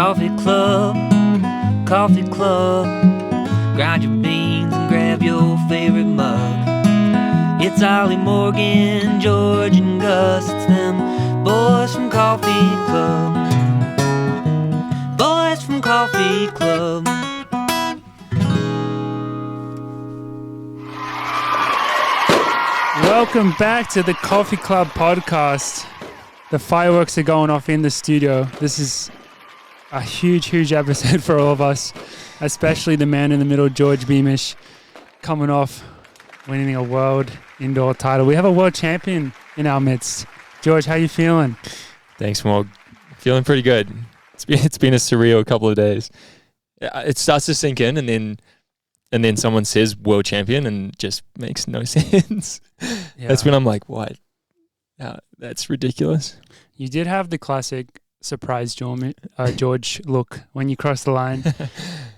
Coffee Club, Coffee Club. Grind your beans and grab your favorite mug. It's Ollie, Morgan, George, and Gus. It's them boys from Coffee Club. Boys from Coffee Club. Welcome back to the Coffee Club podcast. The fireworks are going off in the studio. This is a huge episode for all of us, especially the man in the middle, George Beamish, coming off winning a world indoor title. We have a world champion in our midst. George, how you feeling? Thanks, Morg. Feeling pretty good. It's been a surreal couple of days. It starts to sink in, and then someone says world champion and just makes no sense. Yeah. That's when I'm like, what? That's ridiculous. You did have the classic surprise George look when you crossed the line.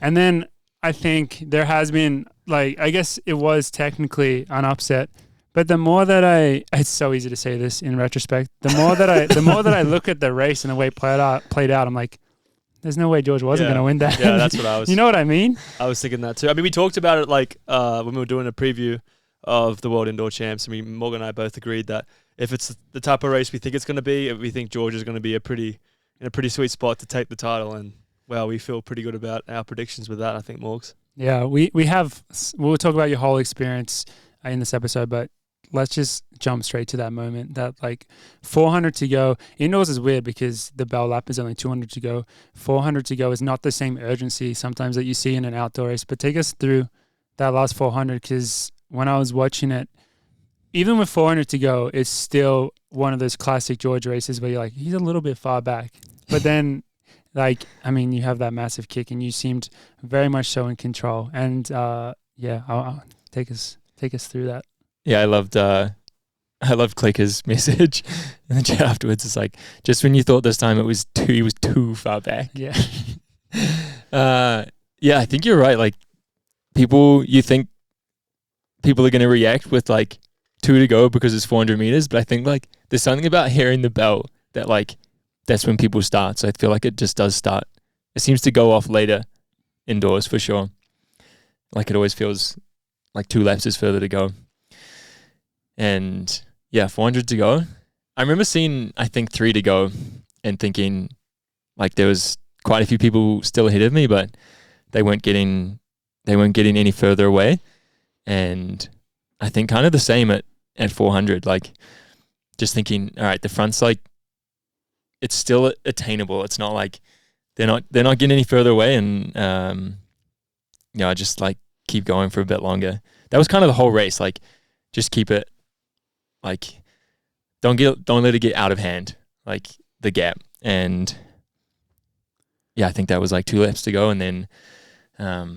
And then I think there has been, like, I guess it was technically an upset. But the more that it's so easy to say this in retrospect, the more that I look at the race and the way it played out, I'm like, there's no way George wasn't going to win that. Yeah, that's what I was. You know what I mean? I was thinking that too. I mean, we talked about it like when we were doing a preview of the World Indoor Champs. I mean, Morgan and I both agreed that if it's the type of race we think it's going to be, we think George is going to be in a pretty sweet spot to take the title. And well, we feel pretty good about our predictions with that, I think, Morgs. Yeah, we'll talk about your whole experience in this episode, but let's just jump straight to that moment. That, like, 400 to go. Indoors is weird because the bell lap is only 200 to go. 400 to go is not the same urgency sometimes that you see in an outdoor race. But take us through that last 400, because when I was watching it, even with 400 to go, it's still one of those classic George races where you're like, he's a little bit far back. But then, like, I mean, you have that massive kick and you seemed very much so in control. And I'll take us through that. Yeah, I loved Clicker's message in the chat afterwards. It's like, just when you thought this time he was too far back. Yeah. Yeah, I think you're right. Like, you think people are going to react with like 2 to go because it's 400 meters, but I think like there's something about hearing the bell that like that's when people start. So I feel like it just does start. It seems to go off later indoors for sure. Like, it always feels like 2 laps is further to go. And yeah, 400 to go. I remember seeing, I think, 3 to go and thinking like there was quite a few people still ahead of me, but they weren't getting any further away. And I think kind of the same at 400, like just thinking, all right, the front's like, it's still attainable. It's not like they're not getting any further away. And, I just like keep going for a bit longer. That was kind of the whole race. Like, just keep it, like, don't let it get out of hand, like the gap. And yeah, I think that was like 2 laps to go. And then, I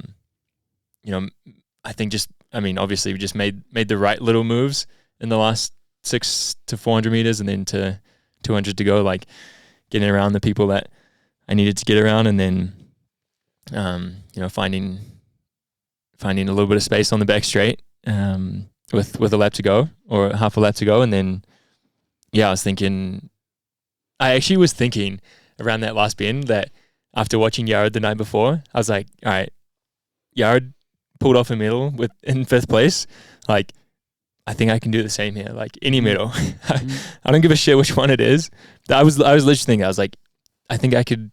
think obviously we just made the right little moves in the last 6 to 400 meters, and then to 200 to go, like getting around the people that I needed to get around, and then, finding a little bit of space on the back straight, with a lap to go or half a lap to go. And then, yeah, I actually was thinking around that last bend that after watching Yared the night before, I was like, all right, Yared pulled off a medal in 5th place. Like, I think I can do the same here. Like, any medal. I don't give a shit which one it is. I was literally thinking, I was like, I think I could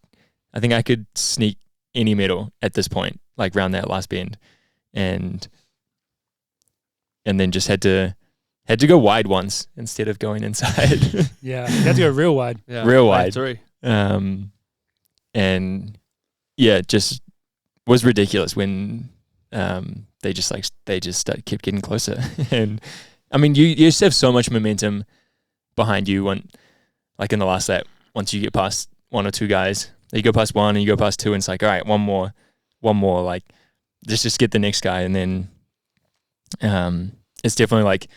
sneak any medal at this point, like around that last bend. And then just had to go wide once instead of going inside. Yeah, you had to go real wide. Yeah, real wide. 3. And yeah, just was ridiculous when they just kept getting closer. And I mean, you just have so much momentum behind you when, like in the last lap, once you get past 1 or 2 guys, you go past 1 and you go past 2, and it's like, all right, one more, like just get the next guy. And then it's definitely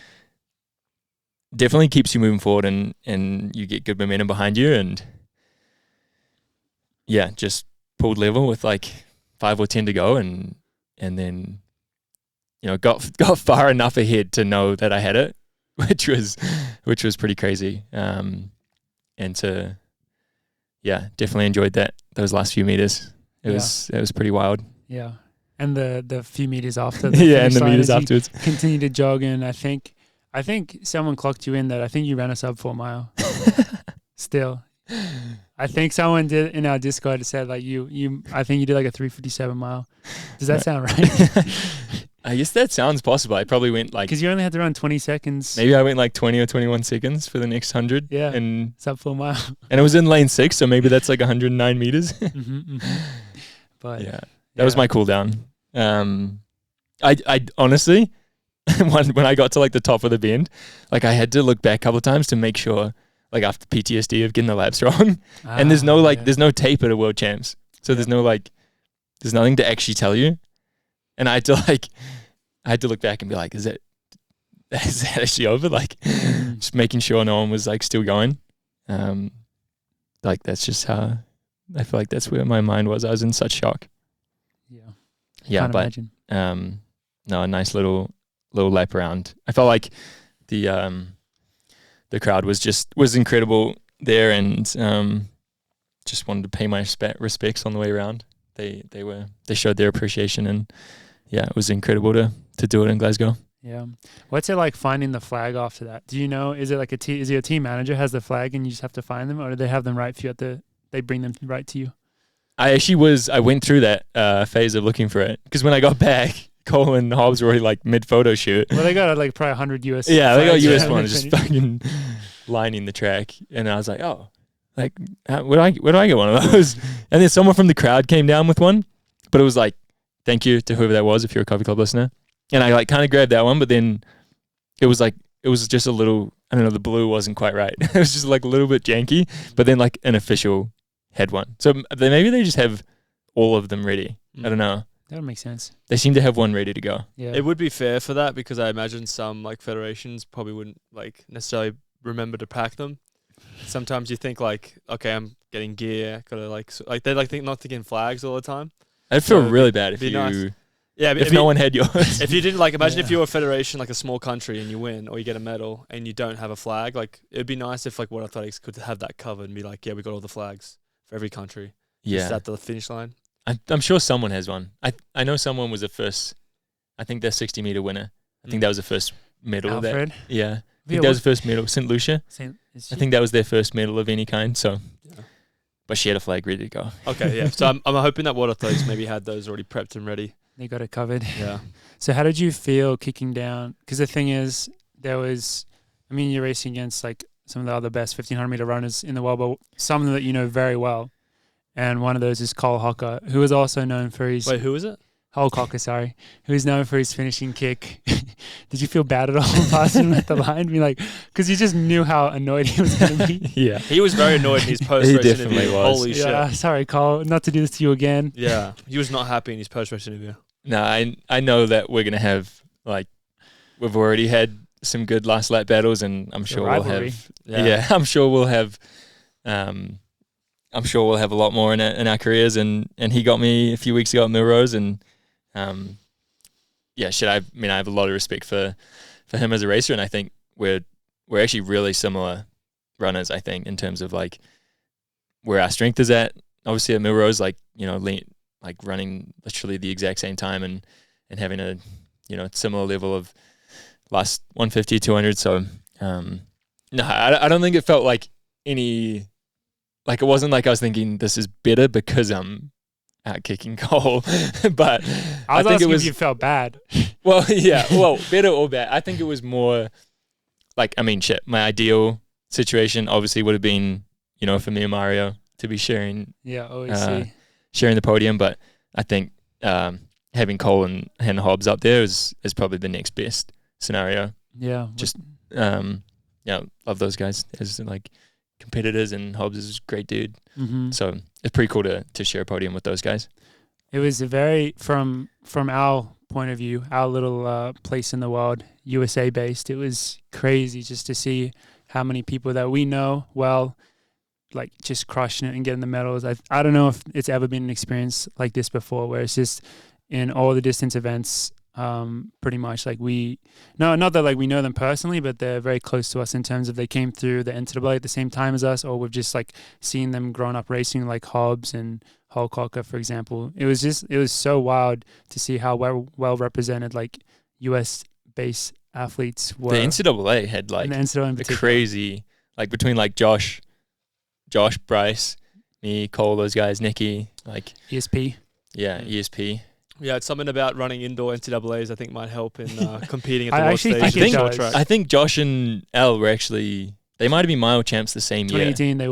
keeps you moving forward, and you get good momentum behind you. And yeah, just pulled level with like 5 or 10 to go, and then got far enough ahead to know that I had it, which was pretty crazy. And to yeah, definitely enjoyed those last few meters. It was pretty wild. Yeah. And the few meters after the Yeah, and finish the line meters as you afterwards. continue to jog in. I think someone clocked you in that. I think you ran a sub 4 mile. Still. I think someone did in our Discord said like I think you did like a 3:57 mile. Does that sound right? I guess that sounds possible. I probably went like, Because you only had to run 20 seconds. maybe I went like 20 or 21 seconds for the next 100. Yeah. And Sub 4 mile. it was in lane 6, so maybe that's like 109 meters. But Yeah. That was my cool down. I honestly, when I got to like the top of the bend, like I had to look back a couple of times to make sure, like after PTSD of getting the laps wrong. And there's no there's no tape at a world champs. So there's no there's nothing to actually tell you. And I had to look back and be like, is that actually over? Like just making sure no one was like still going. Like that's just how I feel like that's where my mind was. I was in such shock. Yeah. Yeah, Can't but imagine. no, a nice little lap around. I felt like the crowd was incredible there, and just wanted to pay my respects on the way around. They showed their appreciation, and yeah, it was incredible to do it in Glasgow. Yeah. What's it like finding the flag after that? Do you know, is it like is your team manager has the flag and you just have to find them, or do they have them right for you they bring them right to you? I went through that phase of looking for it, because when I got back, Cole and Hobbs were already like mid photo shoot. Well, they got like probably 100 US. Yeah, they got US flags. ones just fucking lining the track, and I was like, oh, like where do I get one of those? And then someone from the crowd came down with one, but it was like, thank you to whoever that was if you're a Coffee Club listener. And I like kind of grabbed that one, but then it was just a little, I don't know, the blue wasn't quite right. It was just like a little bit janky, but then like an official had one. So maybe they just have all of them ready. I don't know. That would make sense. They seem to have one ready to go. Yeah. It would be fair for that, because I imagine some like federations probably wouldn't like necessarily remember to pack them. Sometimes you think like, okay, I'm getting gear, gotta like they like not thinking flags all the time. I'd feel So really bad if be you, nice. Yeah, if no one had yours. if you didn't like, imagine if Yeah. you're a federation like a small country and you win or you get a medal and you don't have a flag, like it'd be nice if like World Athletics could have that covered and be like, yeah, we got all the flags for every country. Just Yeah, at the finish line. I'm sure someone has one. I know someone was the first. I think their 60 meter winner. I think that was the first medal of that. Alfred. Yeah, I think that was the first medal. St. Lucia. I think that was their first medal of any kind. So, Yeah. but she had a flag ready to go. Okay, yeah. So I'm hoping that World Athletics maybe had those already prepped and ready. They got it covered. Yeah. So how did you feel kicking down? Because the thing is, you're racing against like some of the other best 1500 meter runners in the world, but some that you know very well. And one of those is Cole Hocker, who is also known for his... Wait, who is it? Cole Hocker, sorry. Who is known for his finishing kick. Did you feel bad at all passing him at the line? Because you just knew how annoyed he was going to be. Yeah, He was very annoyed in his post-race He definitely interview. was. Holy Yeah, shit. sorry, Cole. Not to do this to you again. Yeah. He was not happy in his post-race interview. no, I know that we're gonna have we've already had some good last lap battles, and I'm sure we'll rivalry. have. Yeah, I'm sure we'll have. I'm sure we'll have a lot more in our careers, and he got me a few weeks ago at Milrose, and I have a lot of respect for him as a racer, and I think we're actually really similar runners. I think in terms of like where our strength is at. Obviously at Milrose, running literally the exact same time and having a similar level of last 150, 200. So no, I don't think it felt like any. Like, it wasn't like I was thinking this is better because I'm out kicking Cole. But I was think asking it was, if you felt bad. well, yeah, better or bad. I think it was more like, my ideal situation obviously would have been, for me and Mario to be sharing Yeah, OAC. the podium. But I think having Cole and Hobbs up there is probably the next best scenario. Yeah. Just, love those guys as like competitors, and Hobbs is a great dude. Mm-hmm. So it's pretty cool to share a podium with those guys. It was a very, from our point of view, our little place in the world, USA based, it was crazy just to see how many people that we know well, like just crushing it and getting the medals. I don't know if it's ever been an experience like this before, where it's just in all the distance events, pretty much. Like not that like we know them personally, but they're very close to us in terms of they came through the NCAA at the same time as us, or we've just like seen them growing up racing, like Hobbs and Holcocker, for example. It was so wild to see how well represented like US based athletes were. The NCAA had like and the NCAA in a particular. crazy, like between like Josh, Bryce, me, Cole, those guys, Nicky, like ESP. yeah, ESP. Yeah, it's something about running indoor NCAAs I think might help in competing at the I world actually stage. think it in short does. track. I think Josh and Al were actually, they might have been mile champs the same year. 2018, they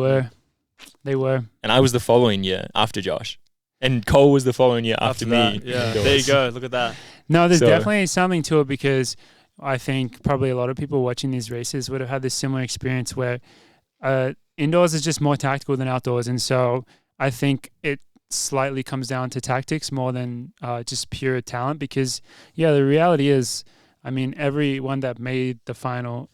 were. And I was the following year after Josh. And Cole was the following year after me. that, yeah. indoors. There you go. Look at that. No, there's So- definitely something to it because I think probably a lot of people watching these races would have had this similar experience where indoors is just more tactical than outdoors. And so I think it slightly comes down to tactics more than just pure talent because, yeah, the reality is, I mean, everyone that made the final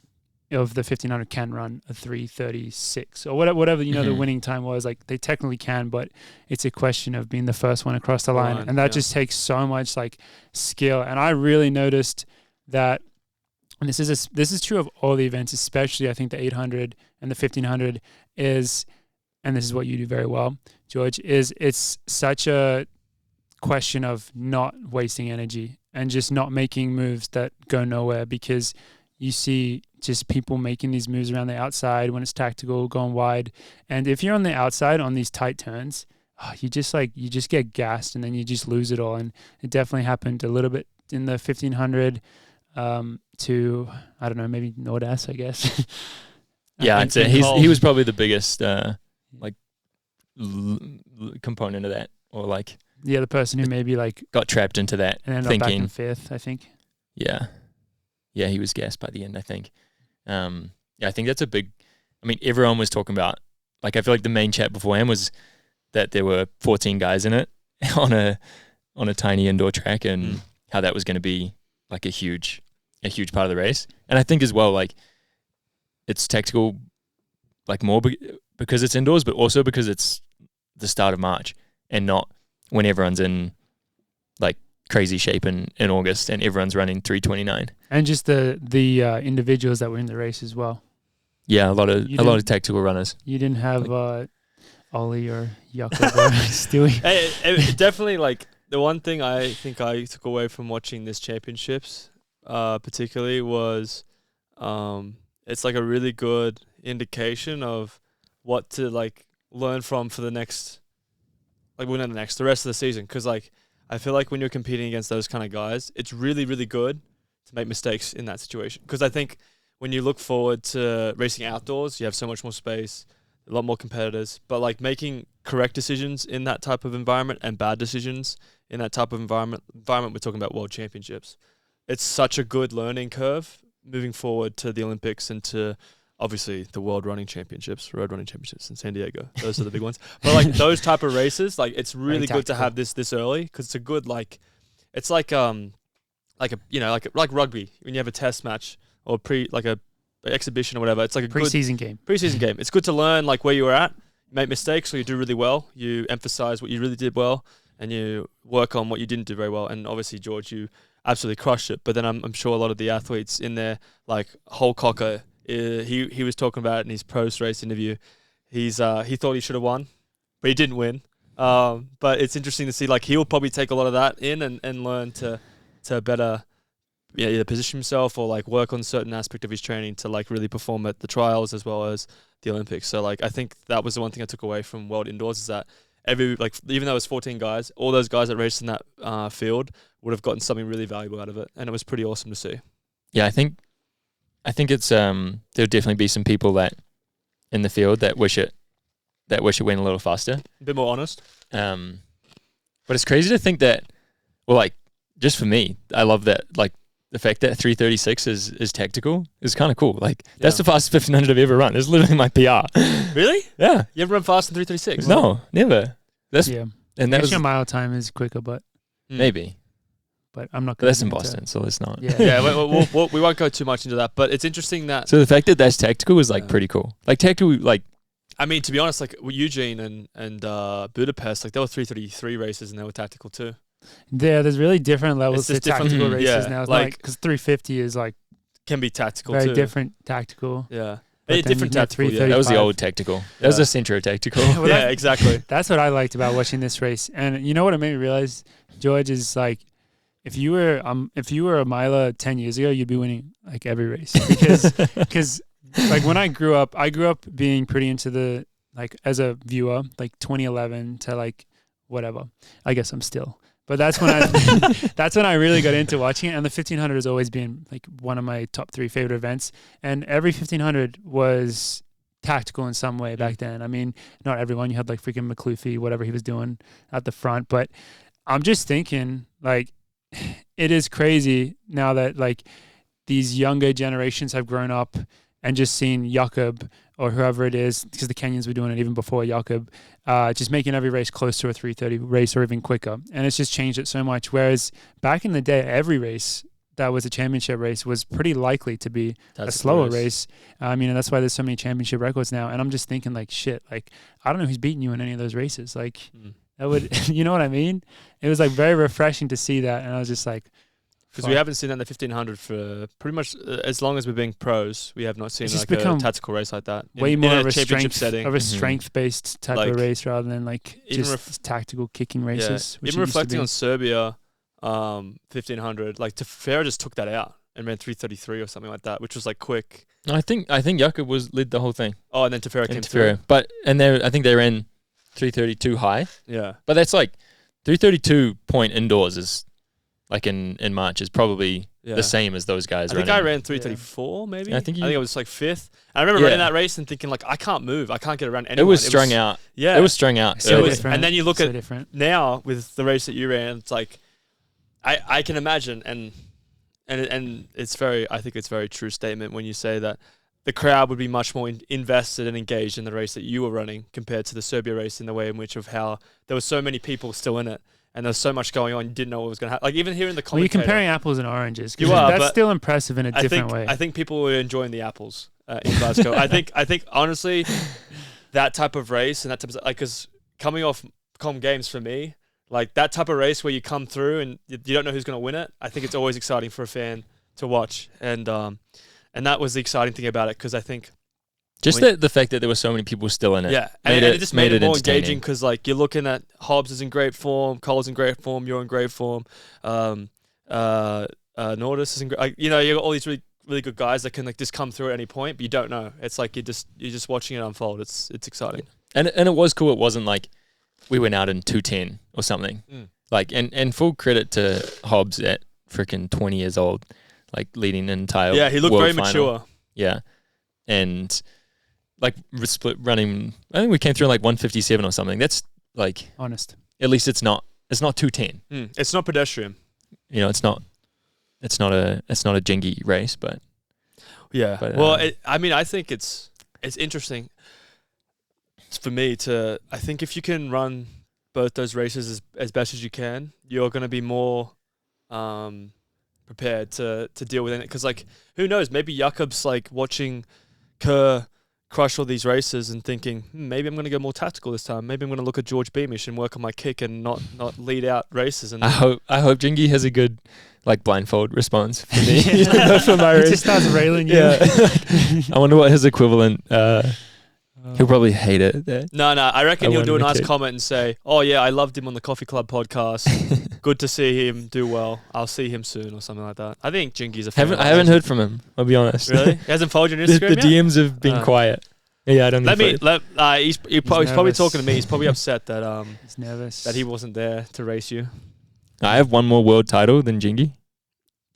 of the 1500 can run a 3:36 or whatever the Mhm. winning time was. Like they technically can, but it's a question of being the first one across the line, and that yeah. just takes so much like skill. And I really noticed that, and this is true of all the events, especially I think the 800 and the 1500 is, and this is what you do very well, George, is it's such a question of not wasting energy and just not making moves that go nowhere because you see just people making these moves around the outside when it's tactical, going wide. And if you're on the outside on these tight turns, you just get gassed and then you just lose it all. And it definitely happened a little bit in the 1500 to, I don't know, maybe Nordas, I guess. Yeah, And I'd say Cole. he was probably the biggest component of that, or like Yeah, the person who maybe like got trapped into that and ended up back in thinking. fifth, I think. Yeah, he was gassed by the end, I think. Yeah, I think that's a big. I mean, everyone was talking about, like, I feel like the main chat beforehand was that there were 14 guys in it on a tiny indoor track, and how that was going to be like a huge part of the race. And I think as well, like, it's tactical, like more because it's indoors, but also because it's the start of March and not when everyone's in like crazy shape in August and everyone's running 3:29. And just the individuals that were in the race as well. Yeah, a lot You of tactical runners. You didn't have Ollie or Jakob or Stewie. It definitely, like, the one thing I think I took away from watching this championships, particularly, was it's like a really good indication of what to like learn from for the rest of the season. Because like I feel like when you're competing against those kind of guys, it's really, really good to make mistakes in that situation. Because I think when you look forward to racing outdoors, you have so much more space, a lot more competitors. But like making correct decisions in that type of environment and bad decisions in that type of environment, we're talking about world championships. It's such a good learning curve moving forward to the Olympics and to obviously the World Running Championships, Road Running Championships in San Diego. Those are the big ones. But like those type of races, like it's really good to have this early because it's a good it's like rugby when you have a test match or an exhibition or whatever. It's like a Preseason game. Preseason game. It's good to learn like where you were at, make mistakes or you do really well. You emphasize what you really did well and you work on what you didn't do very well. And obviously, George, you absolutely crushed it. But then I'm sure a lot of the athletes in there, like Holcocker, he was talking about it in his post-race interview. He thought he should have won, but he didn't win. But it's interesting to see, like, he'll probably take a lot of that in and learn to better either position himself or like work on certain aspect of his training to like really perform at the trials as well as the Olympics. So like I think that was the one thing I took away from World Indoors is that even though it was 14 guys, all those guys that raced in that field would have gotten something really valuable out of it, and it was pretty awesome to see. Yeah, I think it's there'll definitely be some people that in the field that wish it went a little faster, A bit more honest. but it's crazy to think that, well, like just for me, I love that, like the fact that 3:36 is tactical is kind of cool. Like that's the fastest 1500 I've ever run. It's literally my PR. Really? Yeah. You ever run fast in 3:36? No, never. That's Yeah. and that was Actually, mile time is quicker, but maybe. I'm not But going that's in Boston, so let's not. Yeah. Yeah, we won't go too much into that, but it's interesting that. So the fact that that's tactical is like pretty cool. Like tactical, like I mean, to be honest, like Eugene and Budapest, like they were 3:33 races and they were tactical too. Yeah, there's really different levels It's to just different- tactical Mhm. races Yeah, now. It's like- because 350 is like Can be tactical very too. different tactical. Yeah. But Yeah, then different you get tactical. Yeah. 330. That was the 35. old tactical. That was Yeah. a Centro tactical. Well, Yeah, that's- exactly. That's what I liked about watching this race. And you know what it made me realize, George, is like if you were a miler 10 years ago, you'd be winning like every race because like when I grew up being pretty into the like as a viewer like 2011 to like whatever. I guess I'm still. But that's when I really got into watching it, and the 1500 has always been like one of my top 3 favorite events. And every 1500 was tactical in some way back then. I mean, not everyone. You had like freaking McCluffy, whatever he was doing at the front. But I'm just thinking, like, it is crazy now that like these younger generations have grown up and just seen Jakob or whoever it is, because the Kenyans were doing it even before Jakob, just making every race close to a 3:30 race or even quicker. And it's just changed it so much. Whereas back in the day, every race that was a championship race was pretty likely to be a slower race. I mean, and that's why there's so many championship records now. And I'm just thinking like, shit, like, I don't know who's beating you in any of those races. Like that would, you know what I mean? It was like very refreshing to see that. And I was just like, Because we haven't seen that in the 1500 for pretty much as long as we're being pros. We have not seen It's just like a become tactical race like that. way in more a of a championship strength setting. of a Mhm. strength-based type Like, of race rather than like even just tactical kicking races. which Even it used to reflecting be. on Serbia, 1500, like Tefera just took that out and ran 3:33 or something like that, which was like quick. I think Jakob led the whole thing. Oh, and then Tefera came And through. Tefera. I think they ran 3:32 high. Yeah. But that's like 3:32 point indoors is like in March is probably Yeah. the same as those guys. I think running. I ran 3:34 maybe. Yeah, I think I was like 5th. I remember Yeah. running that race and thinking like, I can't move. I can't get around anyone. It was strung out. Yeah. It was strung out. So early. different. and then you look so at different. now with the race that you ran, it's like I can imagine and it's I think it's a very true statement when you say that the crowd would be much more invested and engaged in the race that you were running compared to the Serbia race in the way in which of how there were so many people still in it and there was so much going on, you didn't know what was going to happen. Like even hearing the Well, you're commentator, comparing apples and oranges. 'Cause You are, that's but still impressive in a different way. I think people were enjoying the apples in Glasgow. I think honestly, that type of race and that type of like, because coming off Com Games for me, like that type of race where you come through and you don't know who's going to win it. I think it's always exciting for a fan to watch, and that was the exciting thing about it because I think Just the fact that there were so many people still in it. yeah, Made and it just made it more entertaining. engaging because like you're looking at Hobbs is in great form, Cole's in great form, you're in great form, Nordis is in great. Like, you got all these really good guys that can like just come through at any point, but you don't know. It's like you're just watching it unfold. It's exciting. And it was cool. It wasn't like we went out in 2:10 or something. Like and full credit to Hobbs at freaking 20 years old, like leading an entire Yeah, he looked world very final. mature. Yeah, and like split running. I think we came through in like 1:57 or something. That's like Honest. at least it's not 2:10. It's not pedestrian. You know, it's not a jingy race, but Yeah. But, Well, I think it's interesting for me to. I think if you can run both those races as best as you can, you're going to be more prepared to deal with it. Because like, who knows? Maybe Jakob's like watching Kerr crush all these races and thinking, maybe I'm going to go more tactical this time. Maybe I'm going to look at George Beamish and work on my kick and not lead out races. And I hope Jingy has a good like blindfold response for me for my He race. just starts railing you. Yeah, I wonder what his equivalent. He'll probably hate it. There. No, I reckon I he'll do a wonder nice too. comment and say, "Oh yeah, I loved him on the Coffee Club podcast. Good to see him do well. I'll see him soon," or something like that. I think Jingy's a fan. I haven't heard from him. I'll be honest. Really? He hasn't followed your the Instagram yet? DMs have been quiet. Yeah, I don't. He's probably nervous. talking to me. He's probably upset that He's nervous. that he wasn't there to race you. I have one more world title than Jingy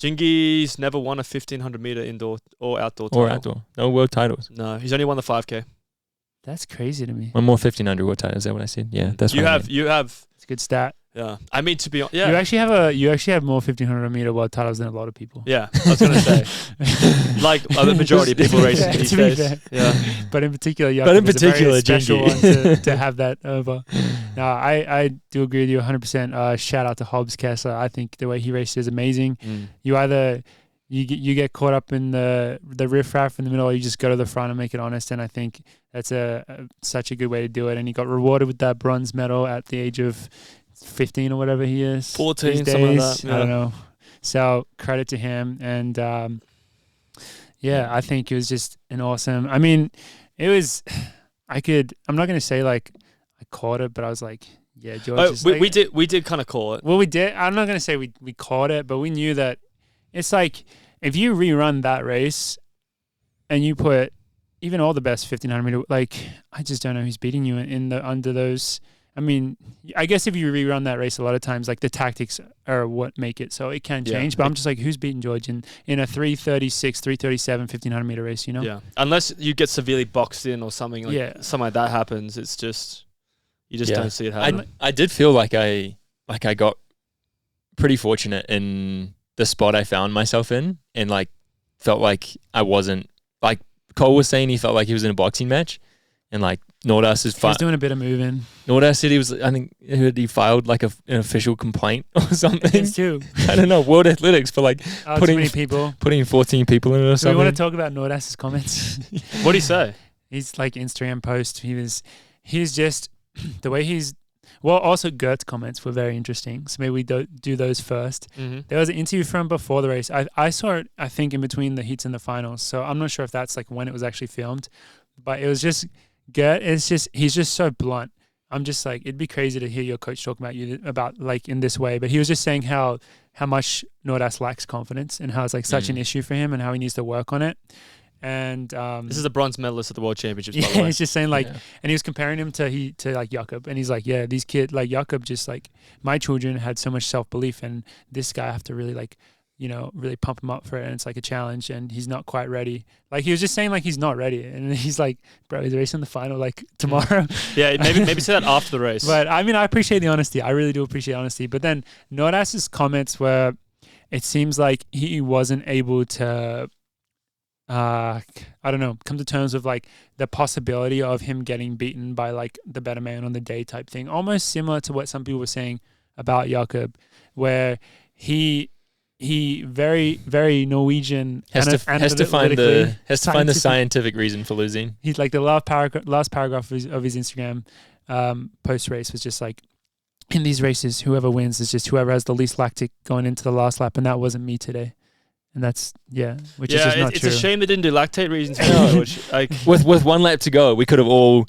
Jingy's never won a 1500 meter indoor or outdoor title. or outdoor. No world titles. No, he's only won the 5K. That's crazy to me. One more 1500 world title. Is that what I said? Yeah, that's you what I have meant. you have It's a good stat. yeah. I mean to be honest, You yeah. actually have more 1500 meter world titles than a lot of people. Yeah, I was gonna say like the majority of people racing these To be days. fair. Yeah. But in particular, But in Jakob is a very particular, special Jingy. one to have that over. No, I do agree with you 100%. Shout out to Hobbs Kessler. I think the way he raced is amazing. You either you get caught up in the riffraff in the middle, or you just go to the front and make it honest. And I think that's such a good way to do it. And he got rewarded with that bronze medal at the age of 15 or whatever he is. 14, these something like days. that. I don't Yeah. know. So credit to him. And I think it was just an awesome. I mean, it was. I'm not gonna say like I caught it, but I was like, yeah, George. Oh, is we did kind of call it. Well, we did. I'm not gonna say we caught it, but we knew that it's like if you rerun that race and you put even all the best 1500 meter, like I just don't know who's beating you in the under those. I mean, I guess if you rerun that race a lot of times, like the tactics are what make it, so it can change. But I'm just like, who's beating George in a 3:36, 3:37, 1500 meter race? You know? Yeah. Unless you get severely boxed in or something like something like that happens, it's just you just don't see it happen. I did feel like I got pretty fortunate in the spot I found myself in, and like felt like I wasn't like Cole was saying he felt like he was in a boxing match, and like Nordas is He was doing a bit of moving. Nordas said he was. I think he filed like an official complaint or something. Against who? I don't know. World Athletics for like Too many people. putting 14 people in it or Do we something. want to talk about Nordas's comments? What do you say? He's like Instagram post. He's just the way he's. Well, also Gert's comments were very interesting. So maybe we do those first. Mm-hmm. There was an interview from before the race. I saw it, I think, in between the heats and the finals. So I'm not sure if that's like when it was actually filmed. But it was just, Gert is just, he's just so blunt. I'm just like, it'd be crazy to hear your coach talk about you about like in this way. But he was just saying how much Nordas lacks confidence and how it's like such an issue for him and how he needs to work on it. And this is a bronze medalist at the World Championships. By the yeah, way. he's just saying like, and he was comparing him to like Jakob, and he's like, yeah, these kids like Jakob, just like my children had so much self belief, and this guy I have to really like, really pump him up for it, and it's like a challenge, and he's not quite ready. Like he was just saying like he's not ready, and he's like, bro, he's racing the final like tomorrow. Yeah, maybe say that after the race. But I mean, I appreciate the honesty. I really do appreciate honesty. But then Nordas's comments were, it seems like he wasn't able to. I don't know, come to terms with like the possibility of him getting beaten by like the better man on the day type thing, almost similar to what some people were saying about Jakob, where he very, very Norwegian has to find the scientific reason for losing. He's like the last paragraph of his Instagram post race was just like, in these races whoever wins is just whoever has the least lactic going into the last lap, and that wasn't me today. And that's which is just not true. It's a shame they didn't do lactate reasons for George. Like with 1 lap to go, we could have all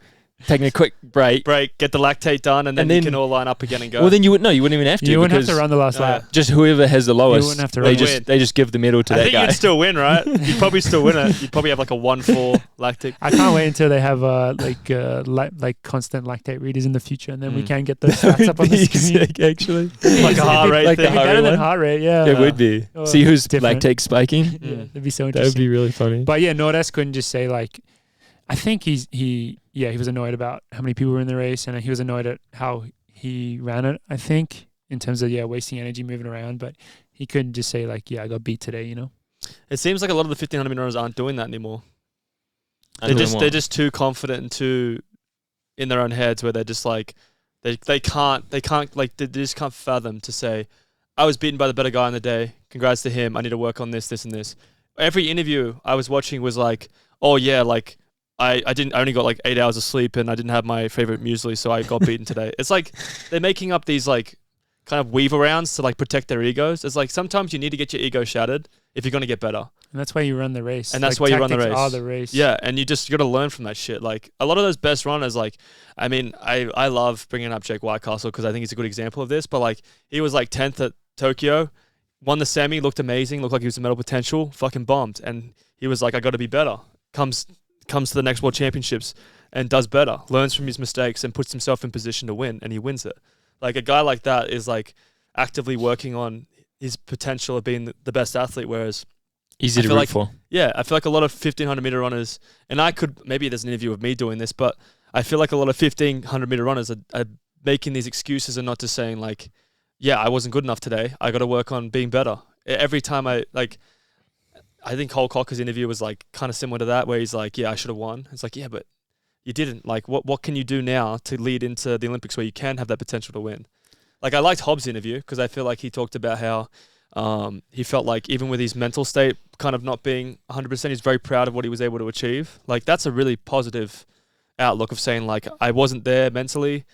taken a quick break, get the lactate done, and then you can all line up again and go. Well, then you wouldn't even have to. You wouldn't have to run the last lap. Just whoever has the lowest, You wouldn't have to run. they just give the medal to that guy. I think you'd still win, right? You'd probably still win it. You'd probably have like a 1-4 lactic. I can't wait until they have like constant lactate readers in the future, and then we can get those stats up on the screen. Actually, like a heart rate like thing. the Better than heart rate, yeah. It would be. See who's different. lactate spiking. Yeah, that'd be so That interesting. would be really funny. But yeah, Nordas couldn't just say like, I think he was annoyed about how many people were in the race, and he was annoyed at how he ran it, I think, in terms of wasting energy moving around, but he couldn't just say like, I got beat today, It seems like a lot of the 1500 meter runners aren't doing that anymore. They're just too confident and too in their own heads, where they're just like they just can't fathom to say, I was beaten by the better guy on the day. Congrats to him. I need to work on this, and this. Every interview I was watching was like, oh yeah, like I only got like 8 hours of sleep, and I didn't have my favorite muesli, so I got beaten today. It's like they're making up these like kind of weave arounds to like protect their egos. It's like sometimes you need to get your ego shattered if you're going to get better. And that's why you run the race. And that's why you run the race. Tactics are the race. Yeah, and you got to learn from that shit. Like a lot of those best runners, like, I mean, I love bringing up Jake Whitecastle because I think he's a good example of this, but like he was like 10th at Tokyo, won the semi, looked amazing, looked like he was a medal potential, fucking bombed. And he was like, I got to be better. Comes to the next World Championships and does better, learns from his mistakes and puts himself in position to win, and he wins it. Like a guy like that is like actively working on his potential of being the best athlete, whereas easy to root for. Yeah, I feel like a lot of 1500 meter runners, and maybe there's an interview of me doing this, but I feel like a lot of 1500 meter runners are making these excuses and not just saying like, yeah, I wasn't good enough today. I got to work on being better. Every time I think Cole Cocker's interview was like kind of similar to that, where he's like, yeah, I should have won. It's like, yeah, but you didn't. Like, what can you do now to lead into the Olympics where you can have that potential to win? Like, I liked Hobbs' interview because I feel like he talked about how he felt like even with his mental state kind of not being 100%, he's very proud of what he was able to achieve. Like, that's a really positive outlook of saying like, I wasn't there mentally.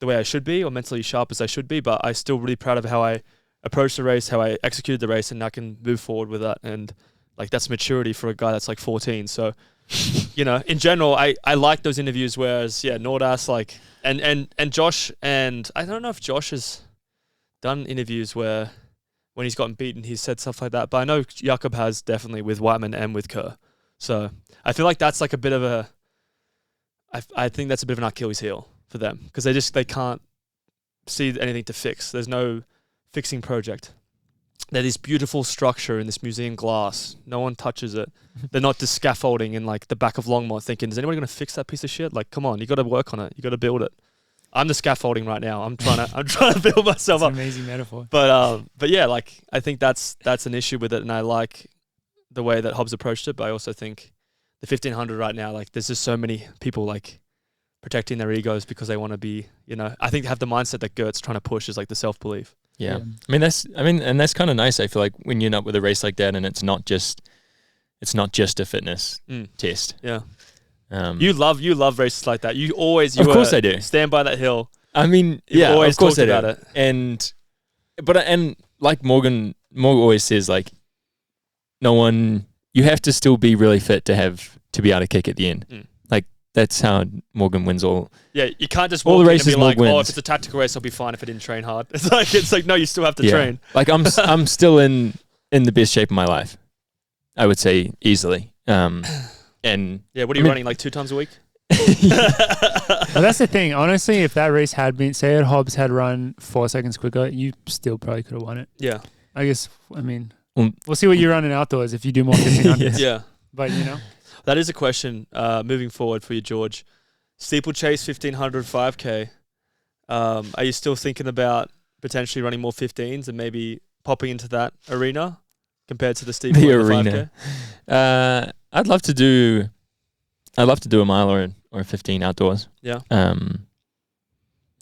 the way I should be or mentally sharp as I should be, but I'm still really proud of how I approached the race, how I executed the race, and I can move forward with that. And like that's maturity for a guy that's like 14. So, you know, in general, I like those interviews. Whereas, Nordas, like, and Josh, and I don't know if Josh has done interviews where when he's gotten beaten, he's said stuff like that. But I know Jakob has definitely with Whiteman and with Kerr. So I feel like that's like a bit of a, I think that's a bit of an Achilles heel for them because they can't see anything to fix. There's no fixing project. They're this beautiful structure in this museum glass. No one touches it. They're not just scaffolding in like the back of Longmont thinking, is anyone going to fix that piece of shit? Like, come on, you got to work on it. You got to build it. I'm the scaffolding right now. I'm trying to build myself That's up. an amazing metaphor. But yeah, like I think that's an issue with it, and I like the way that Hobbs approached it. But I also think the 1500 right now, like there's just so many people like protecting their egos because they want to be, I think they have the mindset that Gert's trying to push is like the self-belief. Yeah. And that's kind of nice. I feel like when you're up with a race like that and it's not just a fitness test. Yeah. You love races like that. You always, of course I do. Stand by that hill. I mean, always of course I do. about it. And like Morgan always says, like, you have to still be really fit to be able to kick at the end. Like, that's how Morgan wins all. Yeah, you can't just all walk the in races and be like, wins. oh, if it's a tactical race, I'll be fine if I didn't train hard. It's like no, you still have to train. Like I'm still in the best shape of my life, I would say easily. And yeah, what are you running, like 2 times a week? Well, that's the thing. Honestly, if that race had been, say, Hobbs had run 4 seconds quicker, you still probably could have won it. Yeah. I guess. I mean, we'll see what you run in outdoors if you do more 1500s. Yeah. But that is a question moving forward for you, George. Steeplechase 1500 5K. Are you still thinking about potentially running more 15s and maybe popping into that arena compared to the steeple? The and arena. 5K? I'd love to do a mile or a 15 outdoors. Yeah.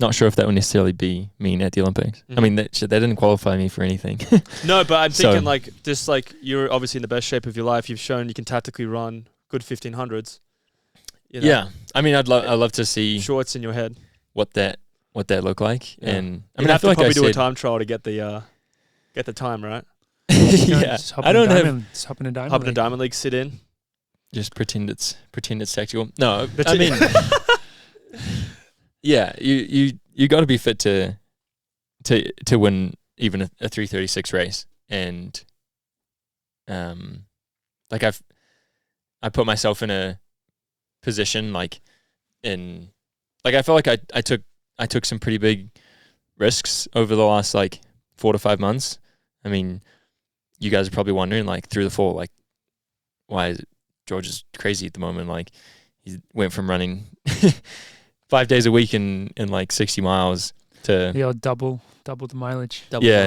Not sure if that would necessarily be mean at the Olympics. I mean, that didn't qualify me for anything. No, but I'm thinking just like you're obviously in the best shape of your life. You've shown you can tactically run good 1500s. Yeah. I mean, I'd love to see shorts in your head. What that look like. Yeah. And I mean, I feel like probably do a time trial to get the time right. Yeah. I don't have just hop in a diamond. Hop in a diamond league, sit in. Just pretend it's tactical. No, but I mean, yeah, you got to be fit to win even a 3:36 race, and like I put myself in a position I felt like I took some pretty big risks over the last 4 to 5 months. I mean, you guys are probably wondering through the fall why is George is crazy at the moment. He went from running 5 days a week in 60 miles to double the mileage.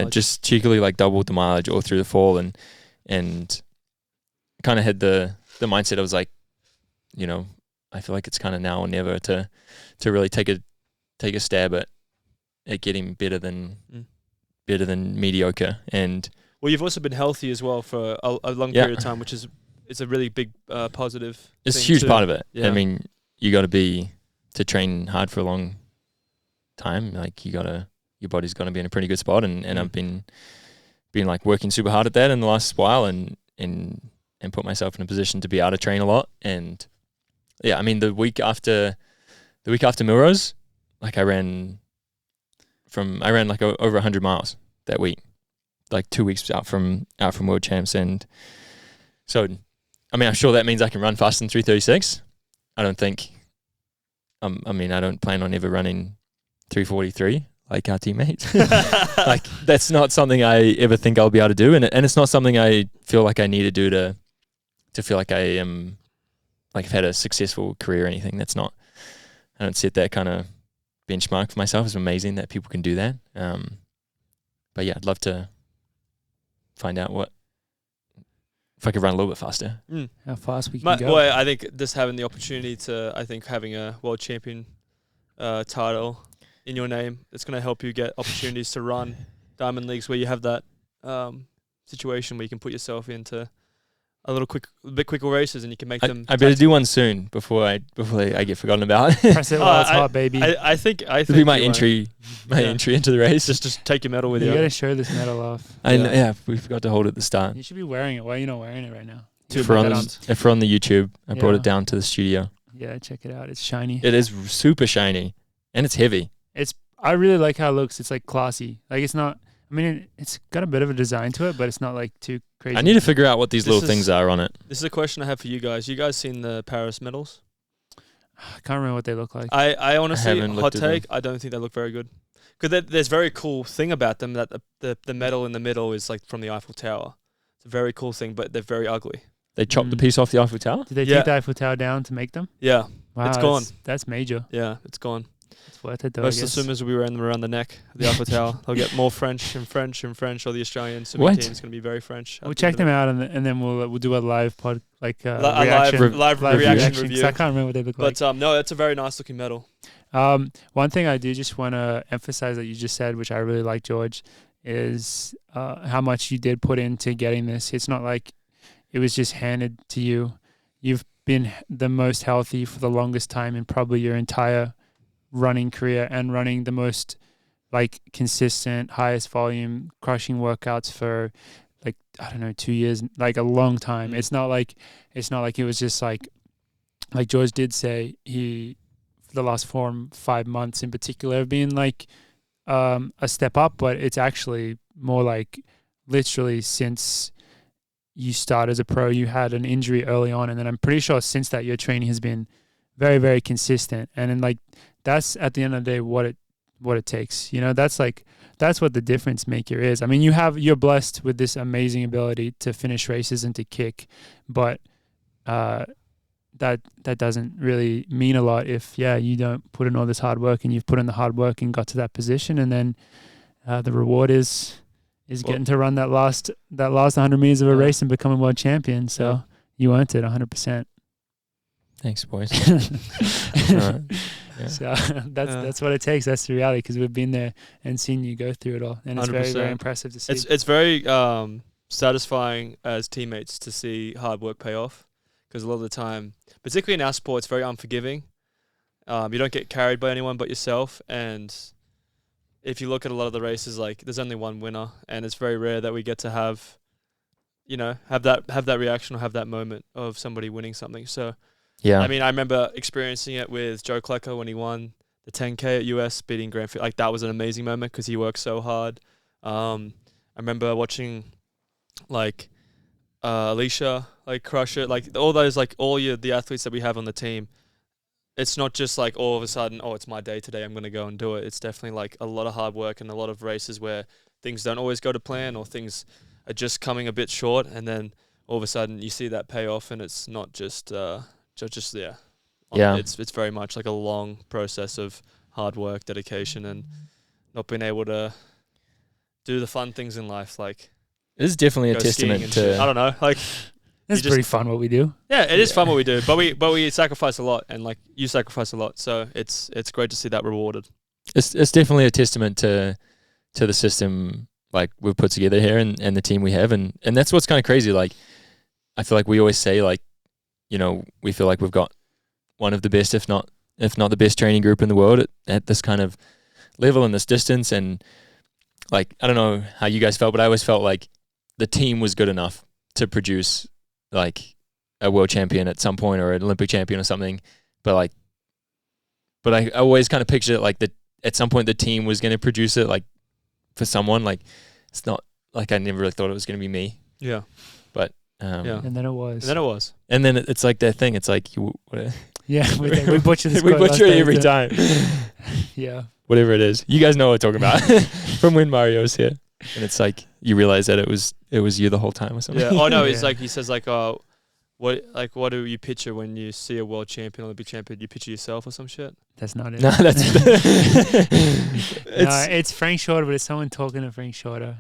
Just cheekily doubled the mileage all through the fall, and kind of had the mindset. I was I feel like it's kind of now or never to really take a stab at getting better than mediocre. And well, you've also been healthy as well for a long period of time, which is it's a really big positive. It's a thing huge too. part of it. Yeah. I mean, you got to train hard for a long time. Your body's got to be in a pretty good spot, and I've been working super hard at that in the last while, and put myself in a position to be able to train a lot. And yeah, I mean, the week after Milrose, I ran over 100 miles that week, 2 weeks out from World Champs. And so, I mean, I'm sure that means I can run faster than 3:36. I don't think, I don't plan on ever running 3:43 like our teammates. That's not something I ever think I'll be able to do. And it's not something I feel like I need to do to feel like I am, have had a successful career or anything. That's not, I don't set that kind of benchmark for myself. It's amazing that people can do that. But yeah, I'd love to find out if I could run a little bit faster. How fast we can go. Well, I think just having the opportunity having a world champion title in your name, it's going to help you get opportunities to run diamond leagues where you have that situation where you can put yourself into a bit quicker races, and you can make them. I better do one soon before I get forgotten about. Press it while it's hot, baby. I think It'll be my entry into the race. Just take your medal with you. You got to show this medal off. We forgot to hold it at the start. You should be wearing it. Why are you not wearing it right now? If we're on the YouTube, I brought Yeah. it down to the studio. Yeah, check it out. It's shiny. It is super shiny, and it's heavy. I really like how it looks. It's like classy. Like it's not. I mean, it's got a bit of a design to it, but it's not like too crazy. I need to figure out what these little things are on it. This is a question I have for you guys. You guys seen the Paris medals? I can't remember what they look like. I honestly, haven't hot looked at them. take, I don't think they look very good. Because there's a very cool thing about them that the medal in the middle is like from the Eiffel Tower. It's a very cool thing, but they're very ugly. They chopped the piece off the Eiffel Tower. Did they Yeah. take the Eiffel Tower down to make them? Yeah, Wow, It's gone. That's major. yeah, it's gone. It's worth it though. Most I of the guess. swimmers will be wearing them around the neck of the Eiffel Tower. They'll get more French and French and French, or the Australian swimming What? team is going to be very French. We'll check them out and then we'll do a live pod A reaction. live Live reaction reaction, 'cause review. I can't remember what they look like. But no, it's a very nice looking medal. One thing I do just want to emphasize that you just said, which I really like, George, is how much you did put into getting this. It's not like it was just handed to you. You've been the most healthy for the longest time in probably your entire running career, and running the most like consistent, highest volume, crushing workouts for like, I don't know, 2 years, like a long time. It's not like it was just like George did say, he for the last 4 or 5 months in particular have been like a step up, but it's actually more like literally since you start as a pro, you had an injury early on, and then I'm pretty sure since that your training has been very, very consistent. And then like that's at the end of the day what it takes. You know, that's what the difference maker is. I mean, you're blessed with this amazing ability to finish races and to kick, but that doesn't really mean a lot if you don't put in all this hard work, and you've put in the hard work and got to that position, and then the reward is getting to run that last 100 meters of a race and become a world champion. So you earned it 100%. Thanks, boys. So that's what it takes. That's the reality, because we've been there and seen you go through it all, and it's very, 100%. very impressive to see. It's very satisfying as teammates to see hard work pay off, because a lot of the time, particularly in our sport, it's very unforgiving. You don't get carried by anyone but yourself, and if you look at a lot of the races, like there's only one winner, and it's very rare that we get to have that reaction or have that moment of somebody winning something. So Yeah. I mean, I remember experiencing it with Joe Klecker when he won the 10K at US, beating Grant. Like that was an amazing moment because he worked so hard. I remember watching like Alicia like crush it, like all those the athletes that we have on the team. It's not just like all of a sudden, oh, it's my day today, I'm going to go and do it. It's definitely like a lot of hard work and a lot of races where things don't always go to plan, or things are just coming a bit short, and then all of a sudden you see that payoff, and it's not just there. Yeah. It's very much like a long process of hard work, dedication, and not being able to do the fun things in life, like It is definitely a go skiing testament and shit. I to. don't know, like It's you pretty just- fun what we do. yeah, it is fun what we do, but we sacrifice a lot, and like you sacrifice a lot, so it's great to see that rewarded. It's definitely a testament to the system like we've put together here, and the team we have, and that's what's kind of crazy. Like I feel like we always say, like, you know, we feel like we've got one of the best, if not the best training group in the world at this kind of level and this distance. And like, I don't know how you guys felt, but I always felt like the team was good enough to produce like a world champion at some point, or an Olympic champion or something. But I always kind of pictured it like that at some point the team was going to produce it, like for someone. Like it's not like I never really thought it was going to be me. Yeah, But Yeah. And then it was. and then it was. and then it's like that thing. It's like Yeah, we butcher this we quote last butcher it time, every too. time. Yeah. Whatever it is, you guys know what I'm talking about from when Mario's here, and it's like you realize that it was you the whole time or something. Yeah. Oh no, it's Yeah. like he says like what do you picture when you see a world champion, Olympic champion? You picture yourself or some shit. That's not it. No, that's It's Frank Shorter, but it's someone talking to Frank Shorter.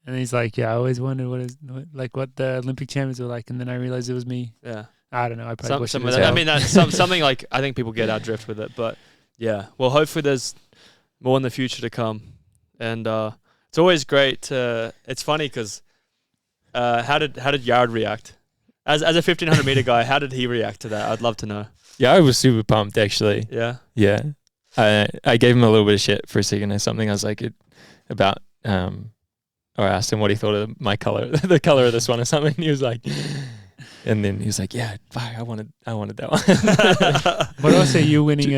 And he's like, yeah, I always wondered what the Olympic champions were like, and then I realized it was me. Yeah. I don't know. I probably Some butchered of it. that, I mean, that's something like I think people get our drift with it, but yeah. Well, hopefully there's more in the future to come, and it's always great to. It's funny because how did Yard react As a 1500 meter guy, how did he react to that? I'd love to know. Yeah, I was super pumped actually. Yeah. Yeah. I gave him a little bit of shit for a second or something. I was like about or I asked him what he thought of my color, the color of this one or something. He was like, and then he was like, yeah, fuck, I wanted that one. But also you winning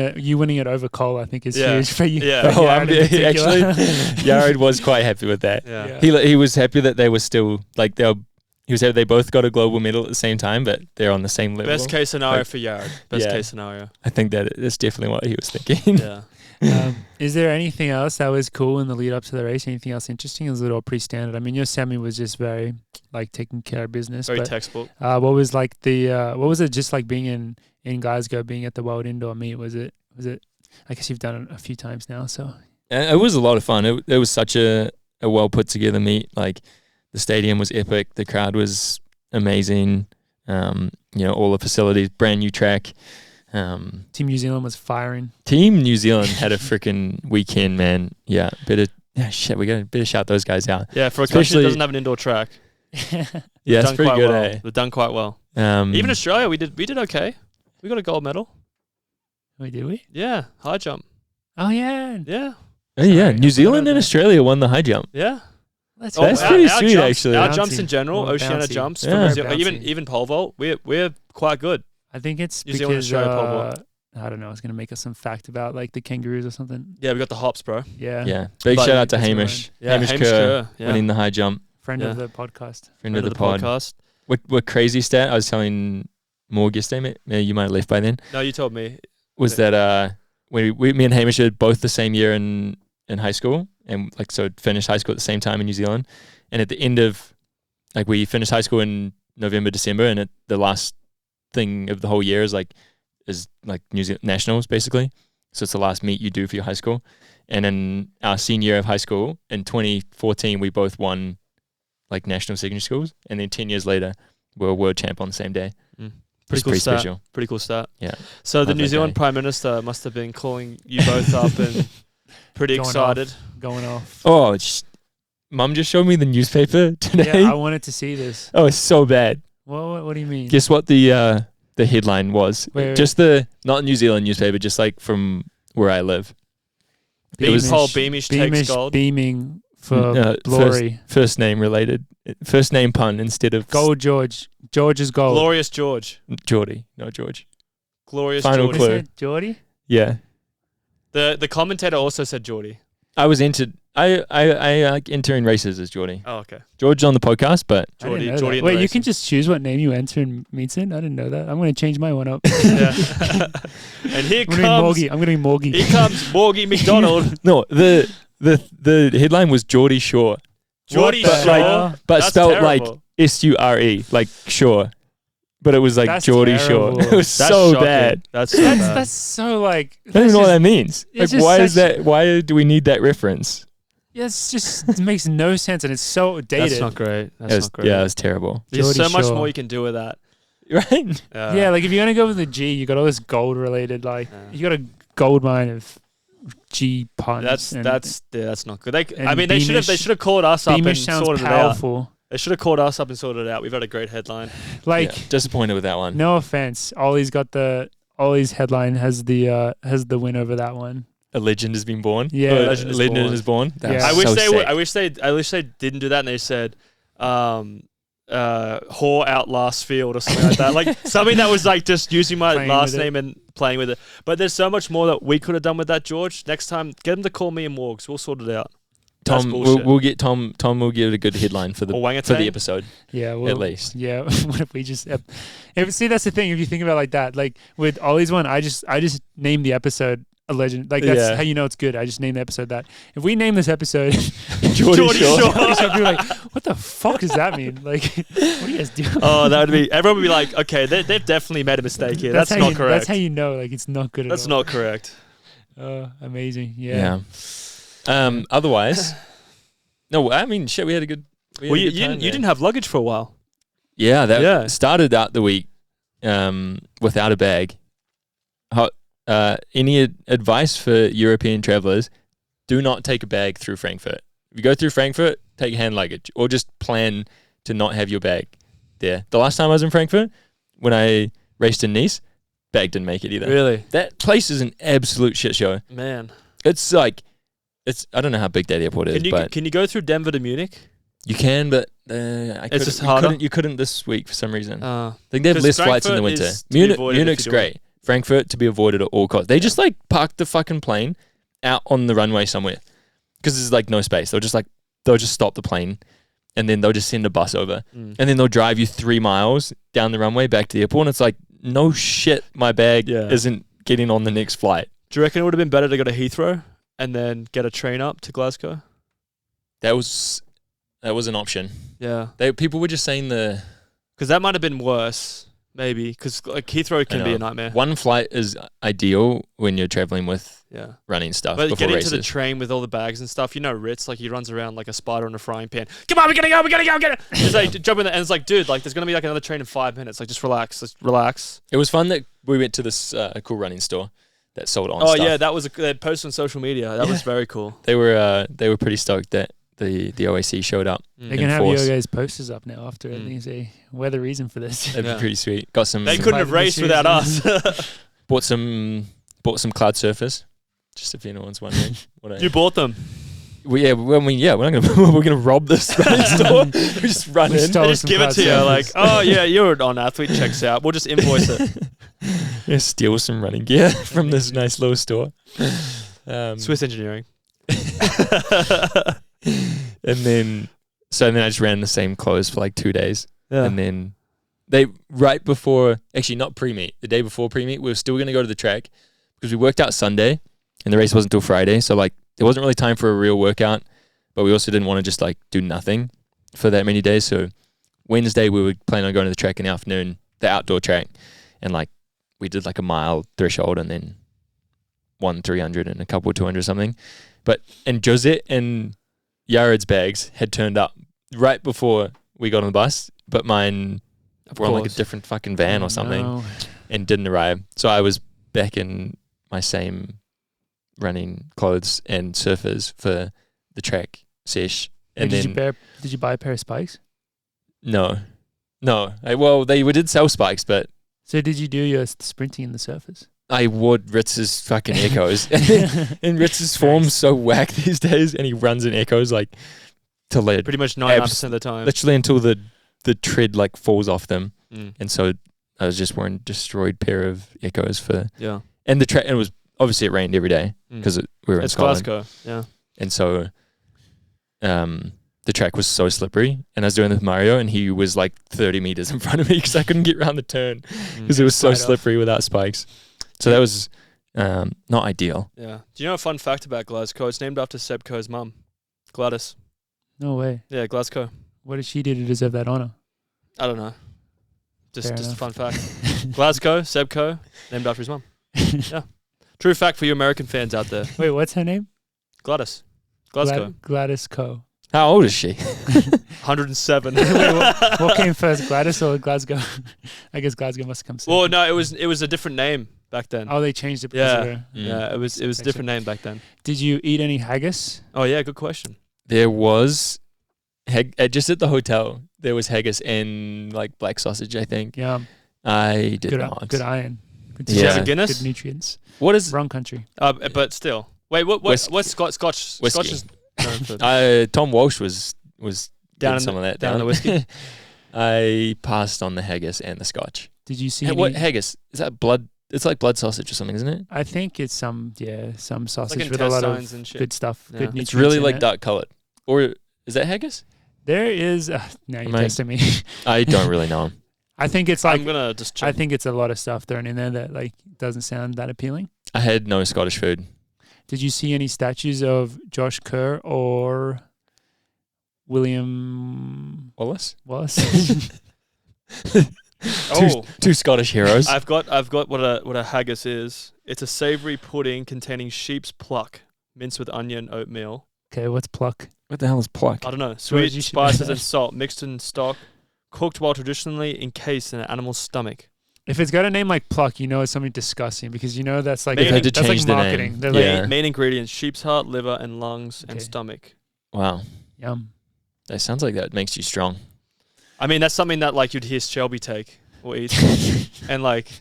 it over Cole, I think is huge for you. Yeah. For Oh, Jared in particular. actually, Jared was quite happy with that. Yeah. He was happy that they were still like he was happy they both got a global medal at the same time, but they're on the same level. Best case scenario Like, for Jared. Best yeah. case scenario. I think that's definitely what he was thinking. Yeah. Is there anything else that was cool in the lead up to the race? Anything else interesting? Or was it all pretty standard? I mean, your semi was just very like taking care of business. Very but, textbook. what was like what was it just like being in Glasgow, being at the World Indoor Meet? Was it? I guess you've done it a few times now, so. It was a lot of fun. It was such a well put together meet. Like the stadium was epic. The crowd was amazing. All the facilities, brand new track. Team New Zealand was firing. Team New Zealand had a freaking weekend, man. Yeah, we better shout those guys out. Yeah, for a country that Especially- doesn't have an indoor track. Yeah, it's done pretty quite good, well. eh? They've done quite well. Even Even Australia, we did okay. We got a gold medal. Wait, did we? Yeah, high jump. Oh yeah. Yeah, oh, yeah, Sorry, New I Zealand forgot and that. Australia won the high jump. yeah. That's That's our- pretty our sweet, jumps, actually. Our Bouncy. jumps in general, More Oceania bouncy. jumps, Yeah. from New Zealand, Bouncy. even pole vault, we're quite good. I think it's New Zealand, because Australia, pole vault. I don't know. I was gonna make us some fact about like the kangaroos or something. Yeah, we got the hops, bro. Yeah. Yeah, big But- shout out to That's Hamish. Yeah, Hamish Hamish Kerr Kerr, yeah. winning the high jump. Friend Yeah. of the podcast. Friend of the pod. podcast. What crazy stat I was telling Morg yesterday, you might have left by then, No, you told me. was that me and Hamish are both the same year in high school, and like so finished high school at the same time in New Zealand, and at the end of like we finished high school in November, December, and the last thing of the whole year is like New Zealand nationals basically. So it's the last meet you do for your high school, and in our senior year of high school in 2014 we both won like national secondary schools, and then 10 years later we were world champ on the same day. Pretty cool stat. special. Pretty cool stat. Yeah. So the Love New that Zealand guy. Prime Minister must have been calling you both up and pretty Going excited. Going off. Oh, Mum just showed me the newspaper today. Yeah, I wanted to see this. Oh, it's so bad. What do you mean? Guess what the headline was? Wait. Just not New Zealand newspaper, just like from where I live. It was Beamish takes gold. beaming for first, glory. first name related, first name pun instead of Gold George. George is gold. Glorious George. Geordie, no George. Glorious Final Geordie. What clue. is it? Geordie? Yeah, The commentator also said Geordie. I was entered. I like entering races as Geordie. Oh, okay. George on the podcast, but I didn't Geordie. know Geordie that. in the Wait, you racing. can just choose what name you enter in meets in? I didn't know that. I'm going to change my one up. Yeah. And here I'm comes going to be Morgie. here comes Morgie McDonald. no, the headline was Geordie Shore, Geordie What the Shaw. hell? but That's spelled like terrible. SURE, like Shore, but it was like That's Geordie Shore. terrible. It was That's so shocking. bad. That's so That's bad. that's so like. I don't even know what that means. Like, it's just why is such- that? Why do we need that reference? Yeah, it's just it makes no sense and it's so dated. That's not great. That's It was, not great. yeah, it was terrible. There's so Geordie much Shaw. more you can do with that. Right? Yeah, like if you're gonna go with the G, you got all this gold related. Like Yeah. you got a gold mine of G puns. That's not good. and I mean, they should Beamish- have called us up and Beamish sounds sorted it out. powerful. They should have called us up and sorted it out. We've had a great headline. Like Yeah, disappointed with that one. no offense, Ollie's headline has the win over that one. A legend has been born. Yeah. Oh, a Legend is legend born. is born. That Yeah. was I wish so they sick. would. I wish they didn't do that. And they said, "Whore outlast field" or something like that. Like something that was like just using my Playing last with it. name and playing with it. But there's so much more that we could have done with that, George. Next time, get them to call me and Morgs. We'll sort it out. That's Tom, bullshit. we'll get Tom. Tom will give it a good headline for the Orangutan? episode Yeah, well, at least. Yeah, what if we just? See, that's the thing. If you think about it like that, like with Ollie's one, I just named the episode a legend. Like that's Yeah. how you know it's good. I just named the episode that. If we name this episode Geordie Shore. Geordie Shore, people are like, what the fuck does that mean? Like, what are you guys doing? Oh, that would be. Everyone would be like, "Okay, they've definitely made a mistake here. That's how not you, correct. That's how you know, like, it's not good. That's at all. not correct." Amazing. Yeah. Otherwise, no. I mean, shit. We had a good. Well, you didn't have luggage for a while. Yeah, that Yeah. started out the week without a bag. Any advice for European travelers? Do not take a bag through Frankfurt. If you go through Frankfurt, take hand luggage or just plan to not have your bag. there. The last time I was in Frankfurt, when I raced in Nice, bag didn't make it either. Really? That place is an absolute shit show. Man. It's like, I don't know how big that airport is, but Can you go through Denver to Munich? you can, but It's just harder? You couldn't this week for some reason. Uh, I think they have 'cause less flights in the Frankfurt winter. is to be avoided if Munich's you do it. great. Frankfurt to be avoided at all costs. They just like park the fucking plane out on the runway somewhere because there's like no space. They'll just stop the plane and then they'll just send a bus over and then they'll drive you 3 miles down the runway back to the airport. And it's like, no shit, my bag isn't getting on the next flight. Do you reckon it would have been better to go to Heathrow and then get a train up to Glasgow? That was an option. Yeah. People were just saying Because that might have been worse, maybe. Because like Heathrow can be a nightmare. one flight is ideal when you're traveling with running stuff. But before getting races. to the train with all the bags and stuff, Ritz, like he runs around like a spider in a frying pan. Come on, we gotta go, get it. It's like jump in there, and it's like, dude, like there's gonna be like another train in 5 minutes. Like just relax. It was fun that we went to this cool running store that sold on Oh stuff. yeah, that was they posted on social media. That was very cool. They were pretty stoked that the OAC showed up. They can have your guys' posters up now after everything. Say, we're the reason for this. That'd be pretty sweet. Got some. They couldn't have raced without us. Bought some cloud surfers. Just if anyone's wondering, You bought them. We're not gonna we're gonna rob this running store. We just run in. They just give it to you, like, oh yeah, you're an athlete. Checks out. We'll just invoice it. Yeah, steal some running gear from this nice little store. Swiss engineering. And then I just ran the same clothes for like 2 days. Yeah. And then right before, actually not pre-meet, the day before pre-meet, we were still going to go to the track because we worked out Sunday and the race wasn't until Friday. So like there wasn't really time for a real workout, but we also didn't want to just like do nothing for that many days. So Wednesday we were planning on going to the track in the afternoon, the outdoor track. And like we did like a mile threshold and then 300 and a couple of 200 something. And Josette and Yared's bags had turned up right before we got on the bus, but mine were on like a different fucking van or something and didn't arrive. So I was back in my same running clothes and surfers for the track sesh. And did you buy a pair of spikes? No. They did sell spikes, but so did you do your sprinting in the surfers? I wore Ritz's fucking echoes. And Ritz's form's so whack these days, and he runs in echoes like till they pretty much 99% of the time. Literally until the tread like falls off them. And so I was just wearing a destroyed pair of echoes for and the track. And it was obviously it rained every day because we were in Scotland. Glasgow, yeah. And so the track was so slippery, and I was doing this with Mario, and he was like 30 meters in front of me because I couldn't get around the turn because it was so slippery without spikes. So that was not ideal. Yeah. Do you know a fun fact about Glasgow? It's named after Seb Coe's mum, Gladys. No way. Yeah, Glasgow. What did she do to deserve that honor? I don't know. Just a enough. fun fact. Glasgow, Seb Coe, named after his mum. Yeah. True fact for you American fans out there. Wait, what's her name? Gladys. Glasgow. Gladys Coe. How old is she? 107. Wait, what came first, Gladys or Glasgow? I guess Glasgow must come second. Well, no, it was a different name back then. Oh, they changed it because of her. Yeah, it was a different name back then. Did you eat any haggis? Oh yeah, good question. There was just at the hotel. There was haggis and like black sausage, I think. Yeah. I did not. Good iron. Good Did you have a Guinness? Good nutrients. What is wrong country? But still. Wait, what's Scotch? Whiskey. Scotch is known for Tom Walsh was down some of that down the whiskey. I passed on the haggis and the Scotch. Did you see what haggis? Is that blood? It's like blood sausage or something, isn't it? I think it's some sausage like with a lot of and shit. good stuff. Yeah. Good nutrients. It's really in like it. dark colored. Or is that haggis? There is. Now you're testing me. I don't really know. I think it's like. I'm gonna just check. I think it's a lot of stuff thrown in there that like doesn't sound that appealing. I had no Scottish food. Did you see any statues of Josh Kerr or William Wallace? Two Scottish heroes. I've got what a haggis is. It's a savoury pudding containing sheep's pluck, minced with onion, oatmeal. Okay, what's pluck? What the hell is pluck? I don't know. Sweet spices and salt mixed in stock, cooked while traditionally encased in an animal's stomach. If it's got a name like pluck, you know it's something disgusting because you know that's like They had to that's change like the marketing. name. They're Yeah. like, Main ingredients: sheep's heart, liver, and lungs, and Okay. stomach. Wow. yum. That sounds like that makes you strong. I mean, that's something that like you'd hear Shelby take or eat, and like.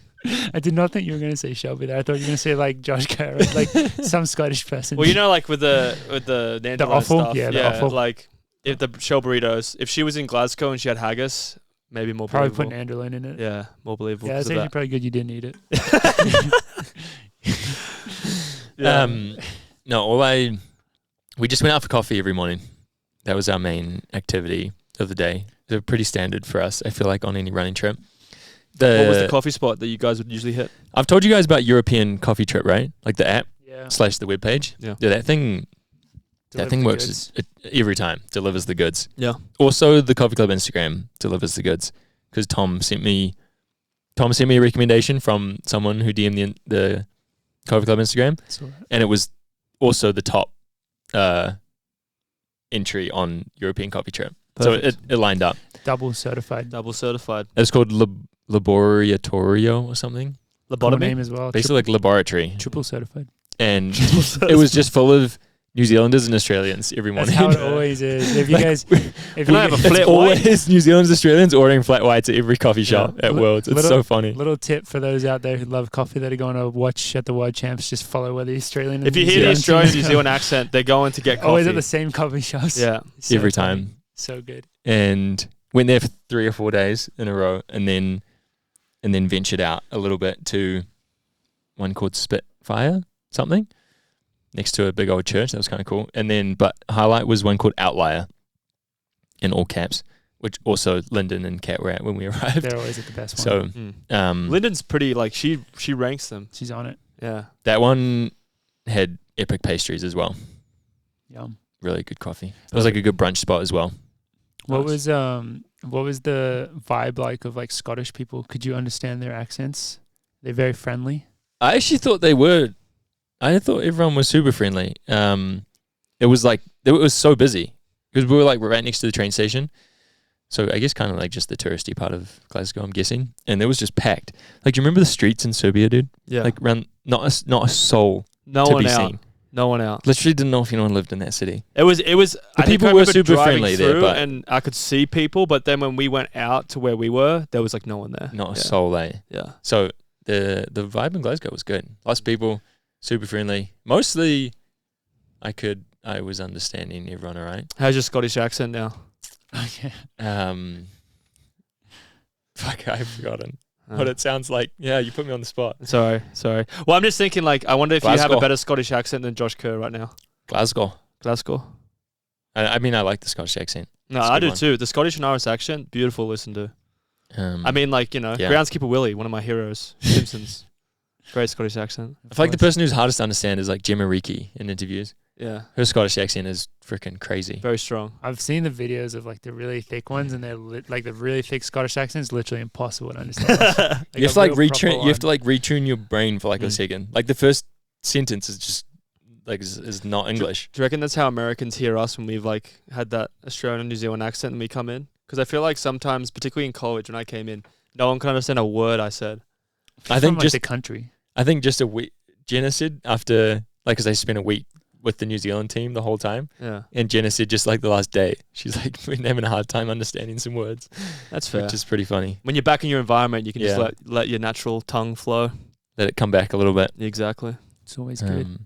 I did not think you were going to say Shelby there. I thought you were going to say like Josh Kerr, like some Scottish person. Well, you know, like with the Nandalone offal? stuff. Yeah, the offal. Like if the shell burritos, if she was in Glasgow and she had haggis, maybe more probably believable. put Nandalone in it. Yeah, more believable. Yeah, it's actually probably good you didn't eat it. Yeah. No, we just went out for coffee every morning. That was our main activity of the day. They're pretty standard for us, I feel like, on any running trip. What was the coffee spot that you guys would usually hit? I've told you guys about European Coffee Trip, right? Like the app / Yeah. the webpage. Yeah. That thing Deliver the works every time. Delivers the goods. Yeah. Also, the Coffee Club Instagram delivers the goods because Tom sent me a recommendation from someone who DM'd the Coffee Club Instagram, and it was also the top entry on European Coffee Trip. Perfect. So it lined up. Double certified. It was called Laboratorio or something. Cool Lobotomy. name as well. Basically like laboratory. Triple certified. And it was just full of New Zealanders and Australians every morning. That's how it always is. If you guys, Can I have a It's flat white? always New Zealanders, Australians ordering flat whites at every coffee shop at Worlds. It's so funny. little tip for those out there who love coffee that are going to watch at the World Champs, just follow where the Australian. If you and hear the New Australian New teams Zealand accent, they're going to get coffee. always at the same coffee shops. Yeah. So Every funny. time. So good. And went there for 3 or 4 days in a row, and then ventured out a little bit to one called Spitfire something next to a big old church. That was kind of cool. And then, but highlight was one called Outlier in all caps, which also Lyndon and Kat were at when we arrived. They're always at the best one. So, Lyndon's pretty, like, she ranks them. She's on it. Yeah. that one had epic pastries as well. Yum. Really good coffee. It was like a good brunch spot as well. What was the vibe like of like Scottish people? Could you understand their accents? They're very friendly. I actually thought they were. I thought everyone was super friendly. It was like it was so busy because we were like right next to the train station. So I guess kind of like just the touristy part of Glasgow, I'm guessing. And it was just packed. Like, do you remember the streets in Serbia, dude? Yeah. Like not a soul no to one be out. seen. No one out. Literally didn't know if anyone lived in that city. It was. I think people I were remember super driving friendly there, through but- and I could see people. But then when we went out to where we were, there was like no one there. Not a soul, eh? Yeah. So the vibe in Glasgow was good. Lots of people, super friendly. Mostly, I was understanding everyone all right. How's your Scottish accent now? Okay. Fuck, I've forgotten what it sounds like. Yeah, you put me on the spot. Sorry. Well, I'm just thinking, like, I wonder if you have Glasgow. a better Scottish accent than Josh Kerr right now. Glasgow. I mean, I like the Scottish accent. No, It's a I good do one. too. The Scottish and Irish accent, beautiful to listen to. I mean, like, you know, Yeah. Groundskeeper Willie, one of my heroes, Simpsons. Great Scottish accent. I feel like the person who's hardest to understand is like Gemma Reekie in interviews. Yeah, Her Scottish accent is freaking crazy. very strong. I've seen the videos of like the really thick ones, and they're like the really thick Scottish accents. Literally impossible to understand. You have to like a real proper retune. You have to one. like retune your brain for like a second. Like the first sentence is just like is not English. Do you reckon that's how Americans hear us when we've like had that Australian and New Zealand accent and we come in? Because I feel like sometimes, particularly in college when I came in, no one can understand a word I said. I think From, like, just the country. I think just a week. Jenna said after like because I spent a week with the New Zealand team the whole time, Yeah, and Jenna said just like the last day, she's like we're having a hard time understanding some words, that's fair. which is pretty funny. When you're back in your environment, you can Yeah. just let your natural tongue flow. Let it come back a little bit. Exactly. It's always good.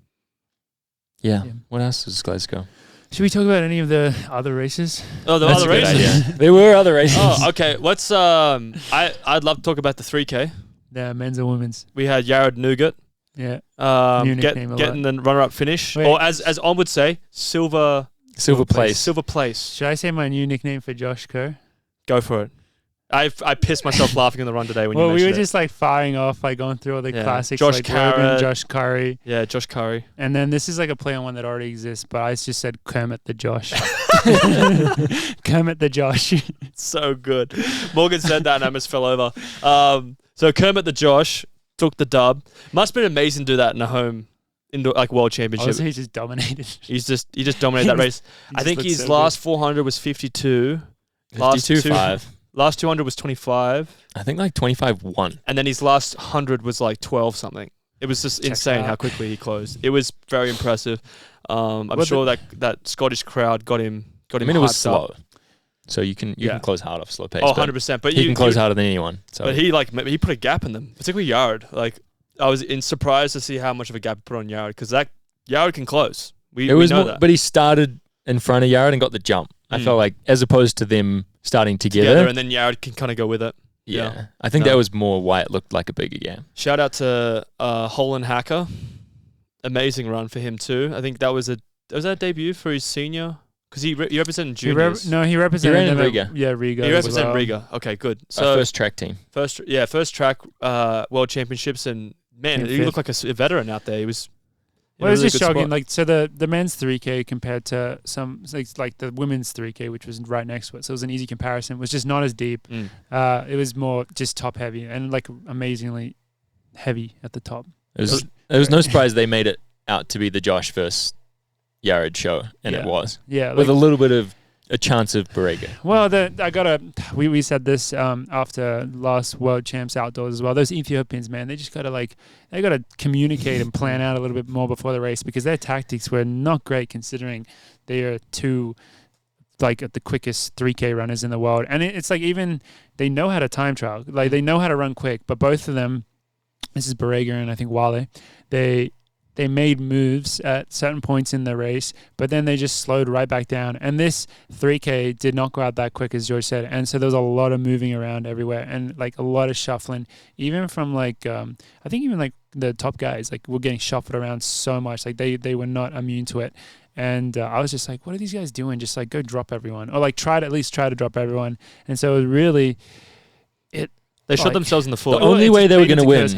Yeah. Yeah. What else is Glasgow? Should we talk about any of the other races? Oh, the That's other a good races. idea. There were other races. Oh, okay. Let's. I'd love to talk about the 3K. The men's and women's. We had Jared Nougat. Yeah. Getting nickname a the runner-up finish, Wait. or as On would say, silver Place. Silver place. Should I say my new nickname for Josh Kerr? Go for it. I pissed myself laughing on the run today when you Well, we mentioned were just like firing off, like going through all the Yeah. classics, Josh like Carrot. Rogan, Josh Curry, it. Yeah, Josh Curry. and then this is like a play on one that already exists, but I just said Kermit the Josh. Kermit the Josh. So good. Morgan said that and I almost fell over. So Kermit the Josh took the dub. Must have been amazing to do that in a home indoor like world championship. Also, he just dominated. He just dominated that race. He I just think looked his so last 400 was 52. Last 52.5. Last 200 was 25. I think like 25-1. And then his last 100 was like 12 something. It was just Checks insane out. how quickly he closed. It was very impressive. I'm Well, sure that Scottish crowd got him I mean, it was hyped slow. up. So you can close hard off slow pace. Oh, 100%. But he can close harder than anyone. So. But he put a gap in them, particularly Yard. Like, I was surprised to see how much of a gap he put on Yard, because that Yard can close. We know that. But he started in front of Yard and got the jump. I felt like, as opposed to them starting together and then Yard can kind of go with it. Yeah. I think that was more why it looked like a bigger game. Shout out to Holland Hacker. Amazing run for him too. I think that was a debut for his senior, because he represented juniors. He represented Riga. Yeah, Riga. He represented well. Riga. Okay, good. So first track team. First track World Championships, and man, he looked like a veteran out there. He was. Well, it's just shocking. Like, so the men's 3K compared to some like the women's 3K, which was right next to it, so it was an easy comparison. It was just not as deep. It was more just top heavy and like amazingly heavy at the top. It was no surprise they made it out to be the Josh versus Yared show, and it was. Yeah, with a little bit of a chance of Borrega. Well, we said this after last World Champs outdoors as well. Those Ethiopians, man, they just gotta communicate and plan out a little bit more before the race, because their tactics were not great considering they are two like the quickest 3K runners in the world. And it's like, even they know how to time trial, like they know how to run quick, but both of them, this is Borrega and I think Wale, they made moves at certain points in the race, but then they just slowed right back down. And this 3K did not go out that quick, as George said. And so there was a lot of moving around everywhere and like a lot of shuffling, even from like, I think even like the top guys, like were getting shuffled around so much. Like they were not immune to it. And I was just like, what are these guys doing? Just like go drop everyone, or like at least try to drop everyone. And so it was really, they shot themselves in the foot. The only way they were going to win.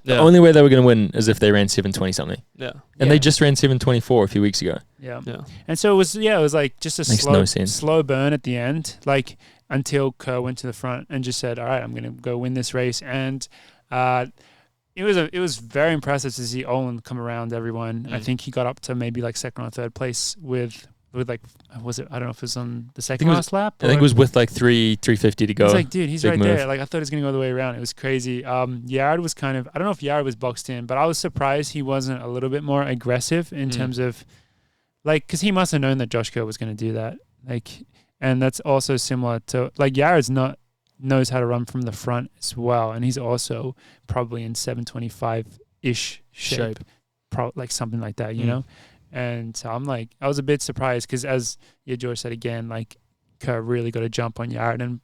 The only way they were going to win is if they ran 7:20 something. Yeah. And they just ran 7:24 a few weeks ago. Yeah. And so it was like just a slow burn at the end, like until Kerr went to the front and just said, all right, I'm going to go win this race. And it was very impressive to see Olin come around everyone. I think he got up to maybe like second or third place with like, was it? I don't know if it was on the second last lap. I think it was with like 350 to go. It's like, dude, he's right move. there. Like, I thought he was going to go the way around. It was crazy. Yared was kind of, I don't know if Yared was boxed in, but I was surprised he wasn't a little bit more aggressive in terms of, like, because he must have known that Josh Kerr was going to do that. Like, and that's also similar to, like, Yared's knows how to run from the front as well, and he's also probably in 725-ish shape. Like something like that, you know? And so I'm like, I was a bit surprised because, as George said again, like Kerr really got a jump on Yared. And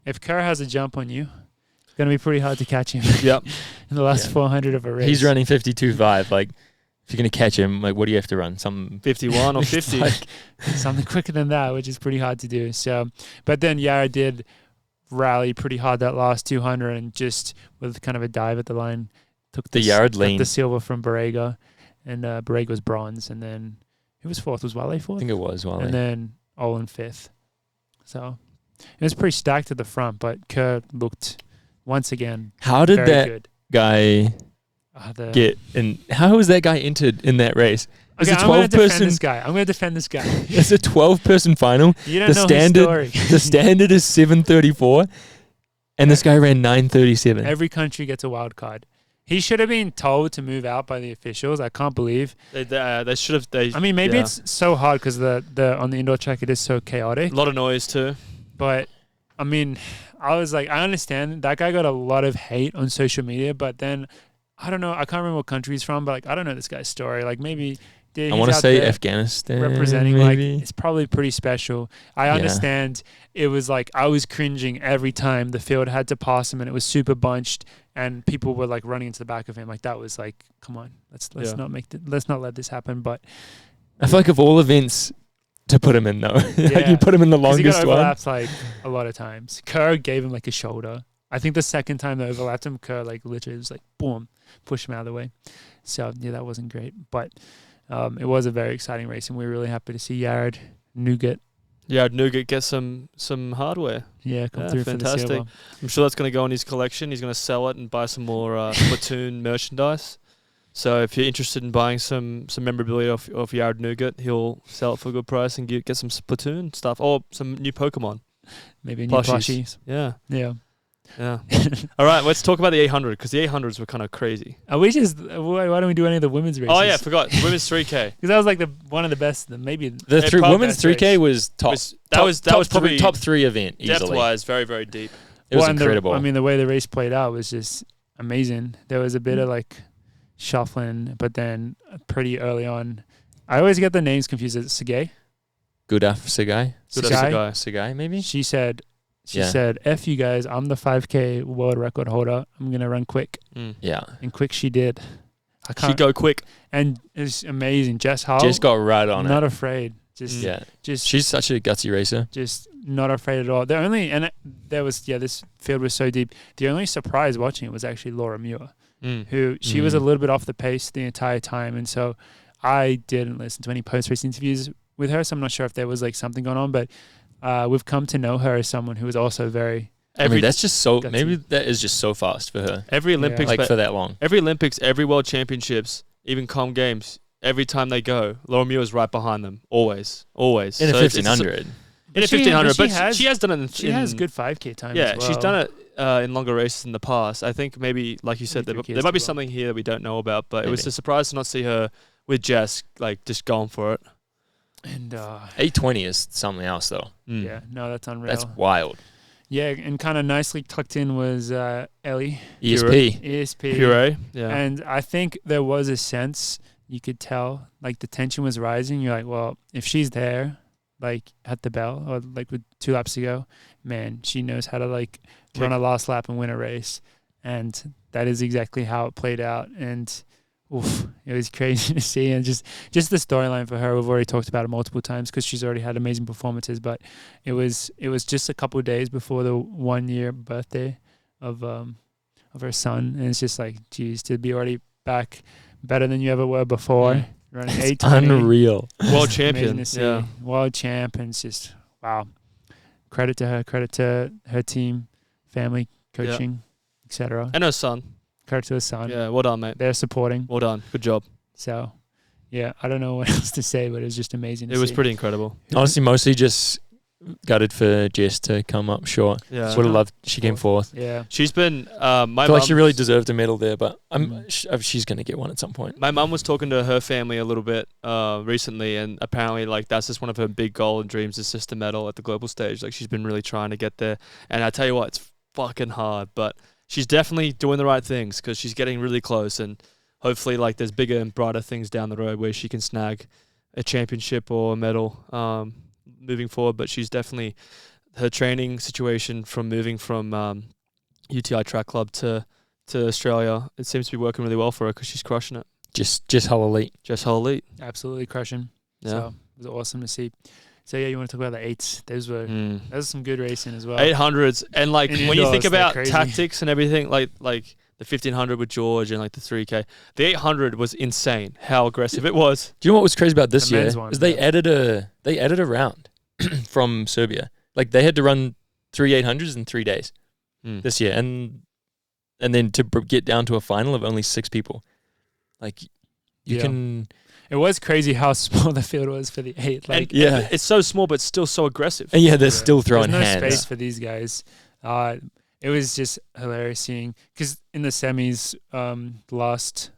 if Kerr has a jump on you, it's going to be pretty hard to catch him. Yep. In the last 400 of a race. He's running 52.5. Like, if you're going to catch him, like, what do you have to run? Some 51 or 50. Like, something quicker than that, which is pretty hard to do. So, but then Yared did rally pretty hard that last 200 and just with kind of a dive at the line, took the Yared lean. The silver from Borrega. And Borrega was bronze, and then who was fourth? Was Wale fourth? I think it was Wale. And then Olin fifth. So it was pretty stacked at the front, but Kerr looked once again. How did that good. Guy get in? How was that guy entered in that race? Okay, I'm going to defend this guy. I'm going to defend this guy. It's a 12-person final. You don't know his story. The standard is 7:34, and this guy ran 9:37. Every country gets a wild card. He should have been told to move out by the officials. I can't believe they should have. I mean, maybe it's so hard because the on the indoor track it is so chaotic. A lot of noise too. But I mean, I was like, I understand that guy got a lot of hate on social media, but then I don't know. I can't remember what country he's from, but like I don't know this guy's story. Like maybe I want to say Afghanistan, representing maybe. Like it's probably pretty special. I understand it was like I was cringing every time the field had to pass him and it was super bunched and people were like running into the back of him. Like that was like, come on, let's not let this happen. But I feel like of all events to put him in though, like you put him in the longest he got one. Overlapped like a lot of times. Kerr gave him like a shoulder. I think the second time they overlapped him, Kerr like literally was like boom, pushed him out of the way. So yeah, that wasn't great, but. It was a very exciting race, and we were really happy to see Yared Nougat. Yared Nougat get some hardware. Yeah, come through fantastic. For the silver. I'm sure that's going to go in his collection. He's going to sell it and buy some more Platoon merchandise. So if you're interested in buying some memorabilia of Yared Nougat, he'll sell it for a good price and get some Platoon stuff or some new Pokemon. Maybe new plushies. Yeah. Yeah. All right, let's talk about the 800 because the 800s were kind of crazy. We just why don't we do any of the women's races? Oh yeah, I forgot women's 3K. Because that was like one of the best. Maybe women's 3K was top. That was probably top 3 event easily. Depth-wise, very, very deep. It was incredible. The way the race played out was just amazing. There was a bit of like shuffling, but then pretty early on, I always get the names confused. Is it Segay? Gudaf Segay. Segay, maybe. She said, "F you guys, I'm the 5K world record holder. I'm gonna run quick." Yeah, and quick she did. She go quick, and it's amazing. Jess Hull just got right on not it. afraid. Just she's such a gutsy racer. Just not afraid at all. This field was so deep. The only surprise watching it was actually Laura Muir, who she was a little bit off the pace the entire time, and so I didn't listen to any post-race interviews with her, so I'm not sure if there was like something going on, but we've come to know her as someone who is also very. That's just so. Gutsy. Maybe that is just so fast for her. Every Olympics, for that long. Every Olympics, every World Championships, even Com Games. Every time they go, Laura Muir is right behind them. Always. In a 1500. In a 1500, but she has done it. She has good 5K time. Yeah, as well. She's done it in longer races in the past. I think maybe, like you said, there might be something here that we don't know about. But it was a surprise to not see her with Jess, like just going for it. And 820 is something else, though. Yeah, no, that's unreal. That's wild. Yeah, and kind of nicely tucked in was Ellie. ESP. Puree. Yeah. And I think there was a sense you could tell, like the tension was rising. You're like, well, if she's there, like at the bell or like with 2 laps to go, man, she knows how to like run a last lap and win a race. And that is exactly how it played out. And it was crazy to see. And just the storyline for her, we've already talked about it multiple times because she's already had amazing performances. But it was just a couple of days before the 1-year birthday of her son. And it's just like, geez, to be already back better than you ever were before. Running 820. Unreal. World champion. Yeah. World champions. Just, wow. Credit to her. Credit to her team, family, coaching, etc. And her son. Credit to her son. Yeah, well done, mate. They're supporting. Well done. Good job. So, yeah, I don't know what else to say, but it was just amazing to see. It was pretty incredible. Honestly, mostly just gutted for Jess to come up short. Yeah. Would have loved she came fourth. Yeah. She's been I feel like she really deserved a medal there, but she's going to get one at some point. My mum was talking to her family a little bit recently, and apparently like that's just one of her big goal and dreams is just a medal at the global stage. Like she's been really trying to get there, and I tell you what, it's fucking hard, but she's definitely doing the right things because she's getting really close, and hopefully like there's bigger and brighter things down the road where she can snag a championship or a medal moving forward. But she's definitely, her training situation from moving from UTI Track Club to Australia, it seems to be working really well for her because she's crushing it. Just Hull Elite. Just Hull Elite. Absolutely crushing. Yeah. So it was awesome to see. So yeah, you want to talk about the 8s? Those was some good racing as well. 800s, and like in when you think indoors, about tactics and everything, like the 1500 with George and like the 3K, the 800 was insane. How aggressive it was. Do you know what was crazy about this The year? men's one, Is they added a round from Serbia. Like they had to run 3 800s in 3 days this year, and then to get down to a final of only 6 people. Like you can. It was crazy how small the field was for the 8. Like, and it's so small, but still so aggressive. And they're still throwing There's no hands. space for these guys. It was just hilarious seeing, because in the semis, last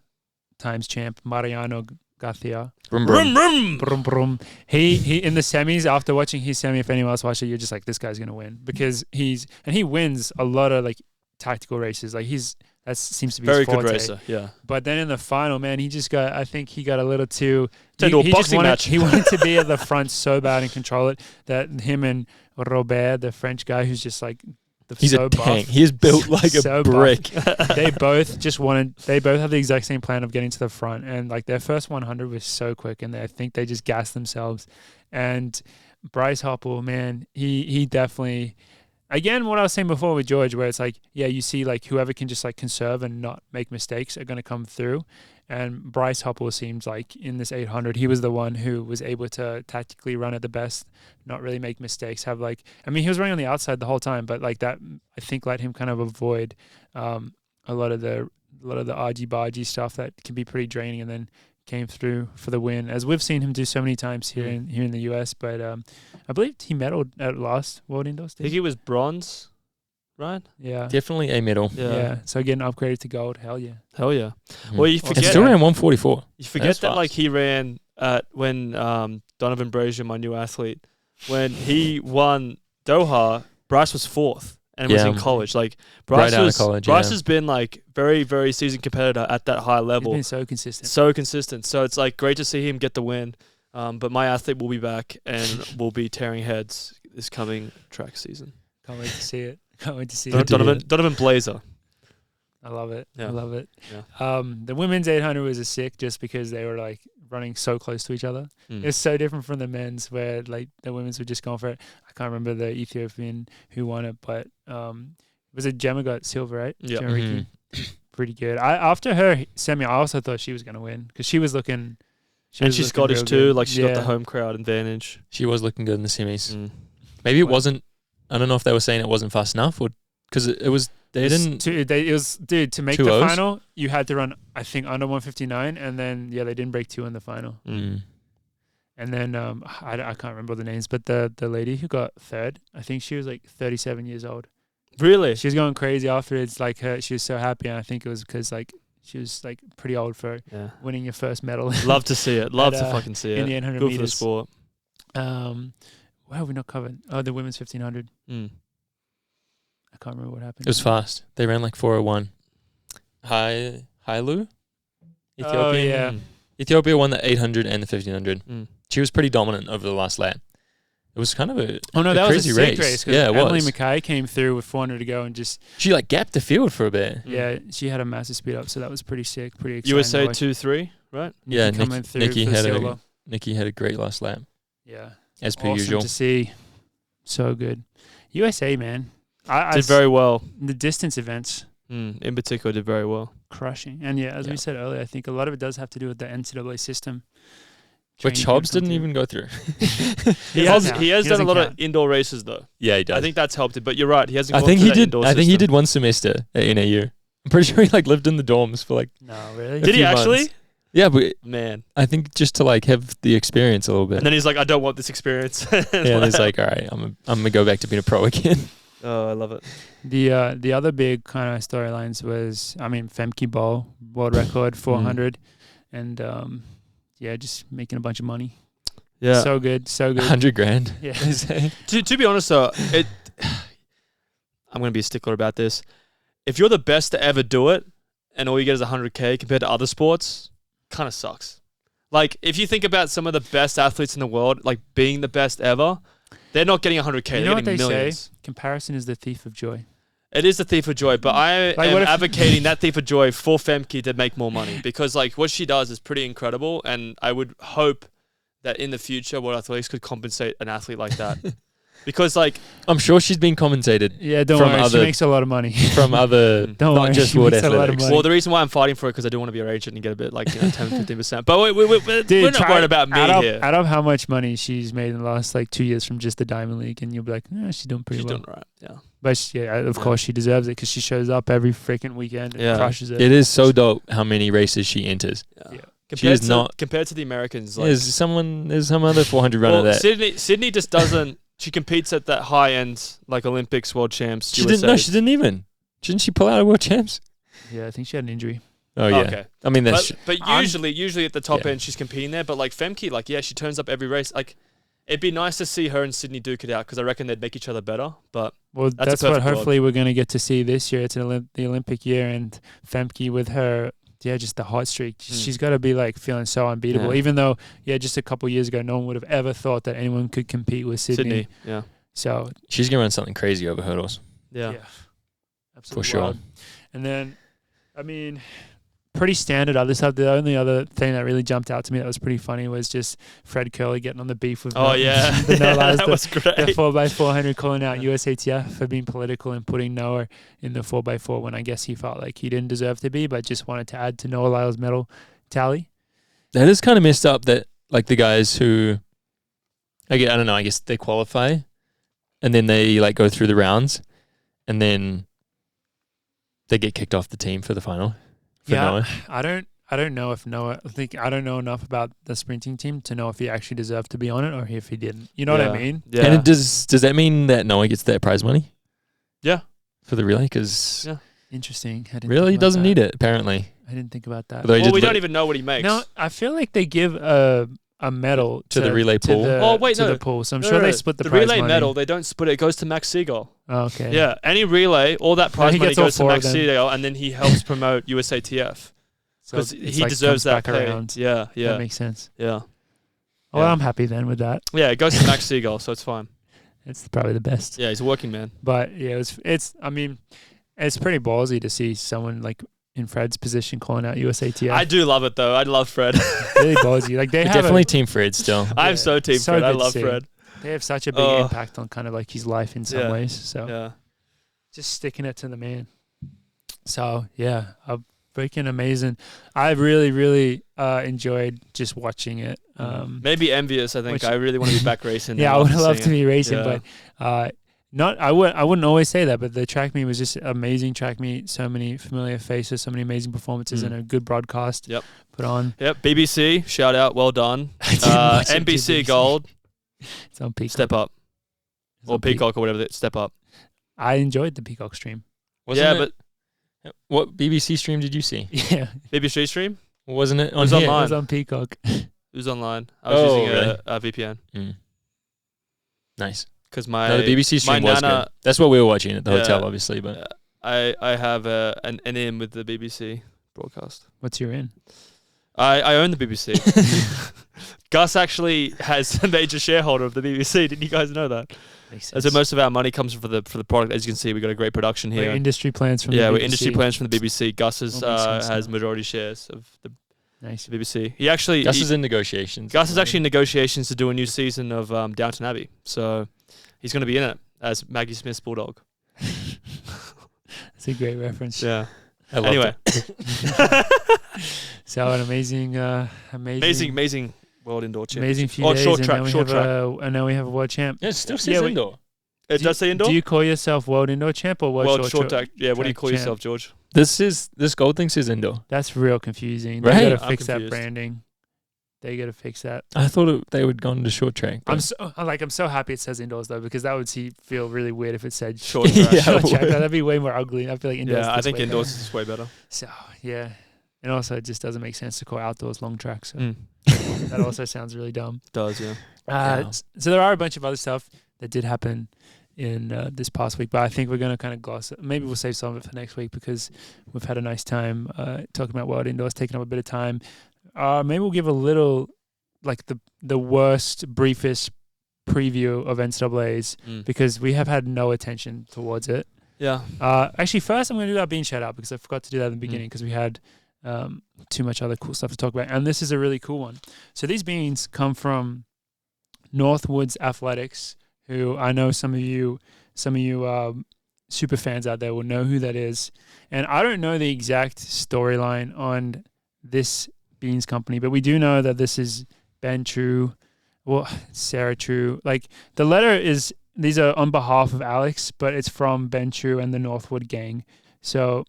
times champ Mariano Garcia, Brum, brum. brum, brum. He in the semis, after watching his semi, if anyone else watched it, you're just like, this guy's gonna win, because he wins a lot of like tactical races. Like that seems to be very his forte. good racer. Yeah. But then in the final, man, I think he got a little too. Turned to a boxing match. He wanted to be at the front so bad and control it that him and Robert, the French guy, who's just like. He's a tank. He is built like a brick. They both have the exact same plan of getting to the front, and like their first 100 was so quick, and I think they just gassed themselves. And Bryce Hoppel, man, he definitely, again, what I was saying before with George, where it's like, yeah, you see like whoever can just like conserve and not make mistakes are going to come through. And Bryce Hoppel seems like in this 800, he was the one who was able to tactically run at the best, not really make mistakes. He was running on the outside the whole time, but like that, I think let him kind of avoid a lot of the argy-bargy stuff that can be pretty draining, and then came through for the win, as we've seen him do so many times here in the US. But I believe he medaled at last World Indoor Stage. I think he was bronze. right? Yeah. Definitely a medal. Yeah. So getting upgraded to gold, hell yeah. Hell yeah. Mhm. Well, you And forget still ran 144. You forget That's that like fast. he ran when Donovan Brazier, my new athlete, when he won Doha, Bryce was 4th and was Yeah. in college. Like Right Bryce out of college, Bryce yeah. has been like very, very seasoned competitor at that high He's level. been so consistent. So consistent. So it's like great to see him get the win. But my athlete will be back and will be tearing heads this coming track season. Can't wait to see it. Can't wait to see Good it. to hear. Donovan Blazer. I love it. Yeah. I love it. Yeah. The women's 800 was a sick just because they were like running so close to each other. Mm. It's so different from the men's where like the women's were just going for it. I can't remember the Ethiopian who won it, but was it Gemma got silver, right? Yeah. Gemma Riki. Pretty good. After her semi, I also thought she was going to win because she was looking. And she's Scottish real too. good. Like she's got the home crowd advantage. She was looking good in the semis. Mm. Maybe it What? wasn't. I don't know if they were saying it wasn't fast enough, or because it was. They didn't. It was to make Two the O's? final. You had to run, I think, under 159, and then they didn't break 2 in the final. Mm. And then I can't remember the names, but the lady who got 3rd, I think she was like 37 years old. Really? She was going crazy afterwards. Like she was so happy, and I think it was because like she was like pretty old for Yeah. winning your first medal. Love to see it. Love At, to fucking see in it. the 800 Good for the meters. sport. What have we not covered? Oh, the women's 1500. Mm. I can't remember what happened. It was fast. They ran like 4:01. Hailu, Ethiopia. Oh yeah. Ethiopia won the 800 and the 1500. Mm. She was pretty dominant over the last lap. It was kind of a Oh no, a that was crazy a sick race. race. 'Cause Yeah, it Emily was. Mackay came through with 400 to go and just She like gapped the field for a bit. yeah, she had a massive speed up, so that was pretty sick, pretty exciting. USA to watch. 2-3, right? Nikki Yeah, coming through Nikki for the had silver. Nikki had a great last lap, Yeah, as per awesome usual. to see. So good, USA man. I Did very well. the distance events In particular, did very well. crushing, and yeah, as Yeah. we said earlier, I think a lot of it does have to do with the NCAA system. Which Training Hobbs camp come didn't through. even go through. He doesn't count. has He done a doesn't lot of count. indoor races though. Yeah, he does. I think that's helped it. But you're right. He hasn't. I gone think through he that did. indoor I think he system. did one semester at NAU. I'm pretty sure he like lived in the dorms for like. No, really. a Did he few actually? months. Yeah, but Man. I think just to like have the experience a little bit. And then he's like, I don't want this experience. Yeah, and it's like, all right, I'm gonna go back to being a pro again. Oh, I love it. The other big kind of storylines was, I mean, Femke Bol world record 400, and yeah, just making a bunch of money. Yeah. So good, so good. 100 grand. Yeah. they say. To be honest, though, I'm going to be a stickler about this. If you're the best to ever do it, and all you get is 100K compared to other sports, kind of sucks. Like, if you think about some of the best athletes in the world, like being the best ever, they're not getting 100K. You They're know what getting they millions. say? Comparison is the thief of joy. It is the thief of joy, but I Like, am what if- advocating that thief of joy for Femke to make more money because, like, what she does is pretty incredible, and I would hope that in the future, World Athletics could compensate an athlete like that. Because, like, I'm sure she's been compensated Yeah, don't From worry. She other- makes a lot of money. from other, Don't not worry, just she World makes a lot of Athletics. money. well, the reason why I'm fighting for it because I do want to be her agent and get a bit, like, 10-15%. But we're Dude, not worried about me here. Add up how much money she's made in the last like 2 years from just the Diamond League, and you'll be like, she's doing pretty She's well. doing all right. Yeah. But of course, she deserves it because she shows up every freaking weekend and Yeah. crushes it. It is so dope how many races she enters. Yeah. Compared is to, not- compared to the Americans, like, There's some other 400 runner well, that Sydney just doesn't. She competes at that high end, like Olympics, world champs. she didn't. USA. No, she didn't even. Didn't she pull out of world champs? Yeah, I think she had an injury. Oh yeah. Okay. I mean that's But usually at the top Yeah. end she's competing there. But like Femke, like she turns up every race. Like it'd be nice to see her and Sydney duke it out because I reckon they'd make each other better. But Well, That's a that's what perfect world. hopefully we're going to get to see this year. It's the Olympic year, and Femke with her, just the hot streak. She's got to be like feeling so unbeatable. Yeah. Even though, just a couple years ago, no one would have ever thought that anyone could compete with Sydney. yeah, So she's gonna run something crazy over hurdles. yeah. absolutely For sure. wild. And then, I mean, pretty standard other stuff. The only other thing that really jumped out to me that was pretty funny was just Fred Curley getting on the beef with Oh yeah, the Noah Lyles, that was the great. 4x400, calling out USATF for being political and putting Noah in the 4x4 when I guess he felt like he didn't deserve to be, but just wanted to add to Noah Lyles' medal tally. That is kind of messed up that like the guys who I don't know, I guess they qualify and then they like go through the rounds and then they get kicked off the team for the final. For Noah. I don't know if Noah. I don't know enough about the sprinting team to know if he actually deserved to be on it or if he didn't. You know what I mean? Yeah. And does that mean that Noah gets that prize money? Yeah. for the relay because Yeah. Interesting. I didn't really think he about doesn't that. need it apparently. I didn't think about that. Although he Well, did we look- don't even know what he makes. No, I feel like they give a medal To the relay pool? To the pool. So I'm sure they split the prize relay money. medal. They don't split it. It goes to Max Siegel. Oh, okay. Yeah, any relay, all that prize he money gets all goes to 4 of Max them. Siegel, and then he helps promote USATF So because it's he like deserves comes that back pay. around. Yeah, That yeah, makes sense. yeah, Well, Yeah. I'm happy then with that. yeah. It goes to Max Siegel, so it's fine. It's probably the best. Yeah, he's a working man. But yeah, it's. I mean, it's pretty ballsy to see someone like in Fred's position calling out USATF. I do love it though. I love Fred. Really ballsy. Like they have definitely Team Fred still. I'm Yeah, so team so Fred. I good to love see. Fred. they have such a big Oh. impact on kind of like his life in some Yeah. ways. So Yeah. just sticking it to the man. So yeah, freaking amazing. I really enjoyed just watching it. Maybe envious. I think which- I really want to be back racing. Yeah, now I would after love seeing to it. be racing, Yeah. but I wouldn't always say that, but the track meet was just amazing track meet. So many familiar faces, so many amazing performances, and a good broadcast. Yep. Put on. Yep. BBC, shout out, well done. I didn't watch it, NBC BBC. Gold, It's on Peacock. step up, It's or on Pe- Peacock or whatever. Step up. I enjoyed the Peacock stream. Wasn't Yeah, it- what BBC stream did you see? Yeah, BBC stream. Wasn't it on was here? it online. was on Peacock. It was online. I was Oh, using really? a VPN Mm. Nice. because my No, the BBC stream my was nana, good. That's what we were watching at the Yeah. hotel, obviously. But I have an in with the BBC broadcast. What's your in? I own the BBC. Gus actually has a major shareholder of the BBC. Didn't you guys know that? Makes So most of our money comes for the product. As you can see, we've got a great production Like here. industry plans from Yeah, the we're BBC. industry plans from the BBC. Gus That makes sense has now. majority shares of the Nice. BBC. He actually Gus is in negotiations. Gus is actually in negotiations to do a new season of Downton Abbey. So he's going to be in it as Maggie Smith's bulldog. That's a great reference. Yeah. I loved Anyway, it. So an amazing amazing world indoor champ. amazing few Oh, days. short and track, now we short have track. and now we have a world champ. Yeah, it still says Yeah, indoor. It does say indoor. Do you call yourself world indoor champ or World short short track. Yeah. What do you track call champ? yourself, George? This gold thing says indoor. That's real confusing. Right? They gotta I'm fix that confused. branding. They gotta fix that. I thought they would gone to short track. but- I'm so happy it says indoors though, because that would feel really weird if it said Short track. Yeah, short it track. would. That'd be way more ugly. I feel like indoors. Yeah, I looks think way indoors better. is way better. So yeah, and also it just doesn't make sense to call outdoors long track. So Mm. that also sounds really dumb. Does, yeah. Yeah. So there are a bunch of other stuff that did happen in this past week, but I think we're going to kind of gloss it. Maybe we'll save some of it for next week because we've had a nice time talking about world indoors, taking up a bit of time. Maybe we'll give a little, like the worst, briefest preview of NCAAs because we have had no attention towards it. Yeah. Actually, first I'm going to do our bean shout out because I forgot to do that in the beginning because we had too much other cool stuff to talk about. And this is a really cool one. So these beans come from Northwoods Athletics, who I know some of you super fans out there will know who that is. And I don't know the exact storyline on this beans company, but we do know that this is Ben True, Sarah True. Like the letter is, these are on behalf of Alex, but it's from Ben True and the Northwood gang. So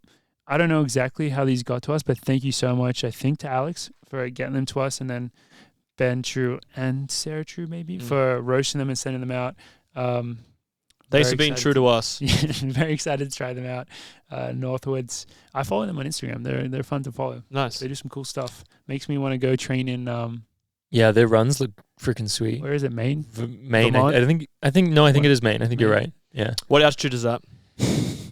I don't know exactly how these got to us, but thank you so much, I think, to Alex for getting them to us, and then Ben True and Sarah True maybe for roasting them and sending them out. Thanks for being true to us. Very excited to try them out. Northwoods. I follow them on Instagram. They're fun to follow. Nice. They do some cool stuff. Makes me want to go train in Yeah, their runs look freaking sweet. where is it, Maine? Maine. Vermont? I think it is Maine. I think you're Maine. right. Yeah. What altitude is that?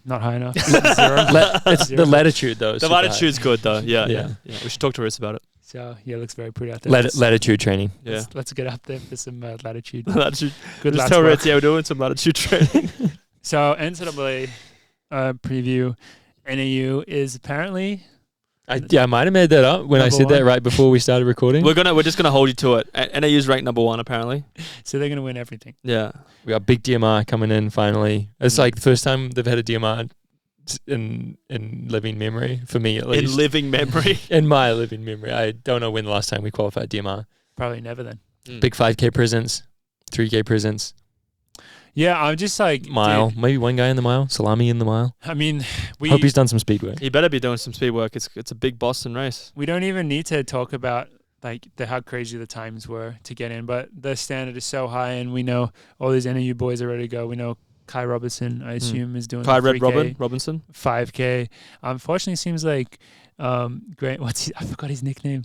Not high enough. It's Zero. the latitude though. The super high. latitude's good though. Yeah, Yeah. yeah. We should talk to Riss about it. So yeah, it looks very pretty out there. Latitude training. Yeah. Let's get up there for some latitude. Latitude. Good Just lats tell work. Riss, yeah, we're doing some latitude training. So NCAA preview. NAU is apparently I might have made that up when I Number said that one. right before we started recording. We're just gonna hold you to it. NAU's ranked number 1 apparently. so they're gonna win everything. Yeah. We got big DMR coming in finally. It's like the first time they've had a DMR in living memory for me at least. In living memory. In my living memory, I don't know when the last time we qualified DMR. Probably never then. Big 5K presence, 3K presence, Yeah, I'm just like mile. dude, Maybe one guy in the mile. Salami in the mile. I mean, Hope he's done some speed work. He better be doing some speed work. It's a big Boston race. we don't even need to talk about like how crazy the times were to get in, but the standard is so high, and we know all these NAU boys are ready to go. We know Kai Robertson, I assume, is doing Kai the Red 3K, Robinson. 5K. Unfortunately, seems like Graham. I forgot his nickname.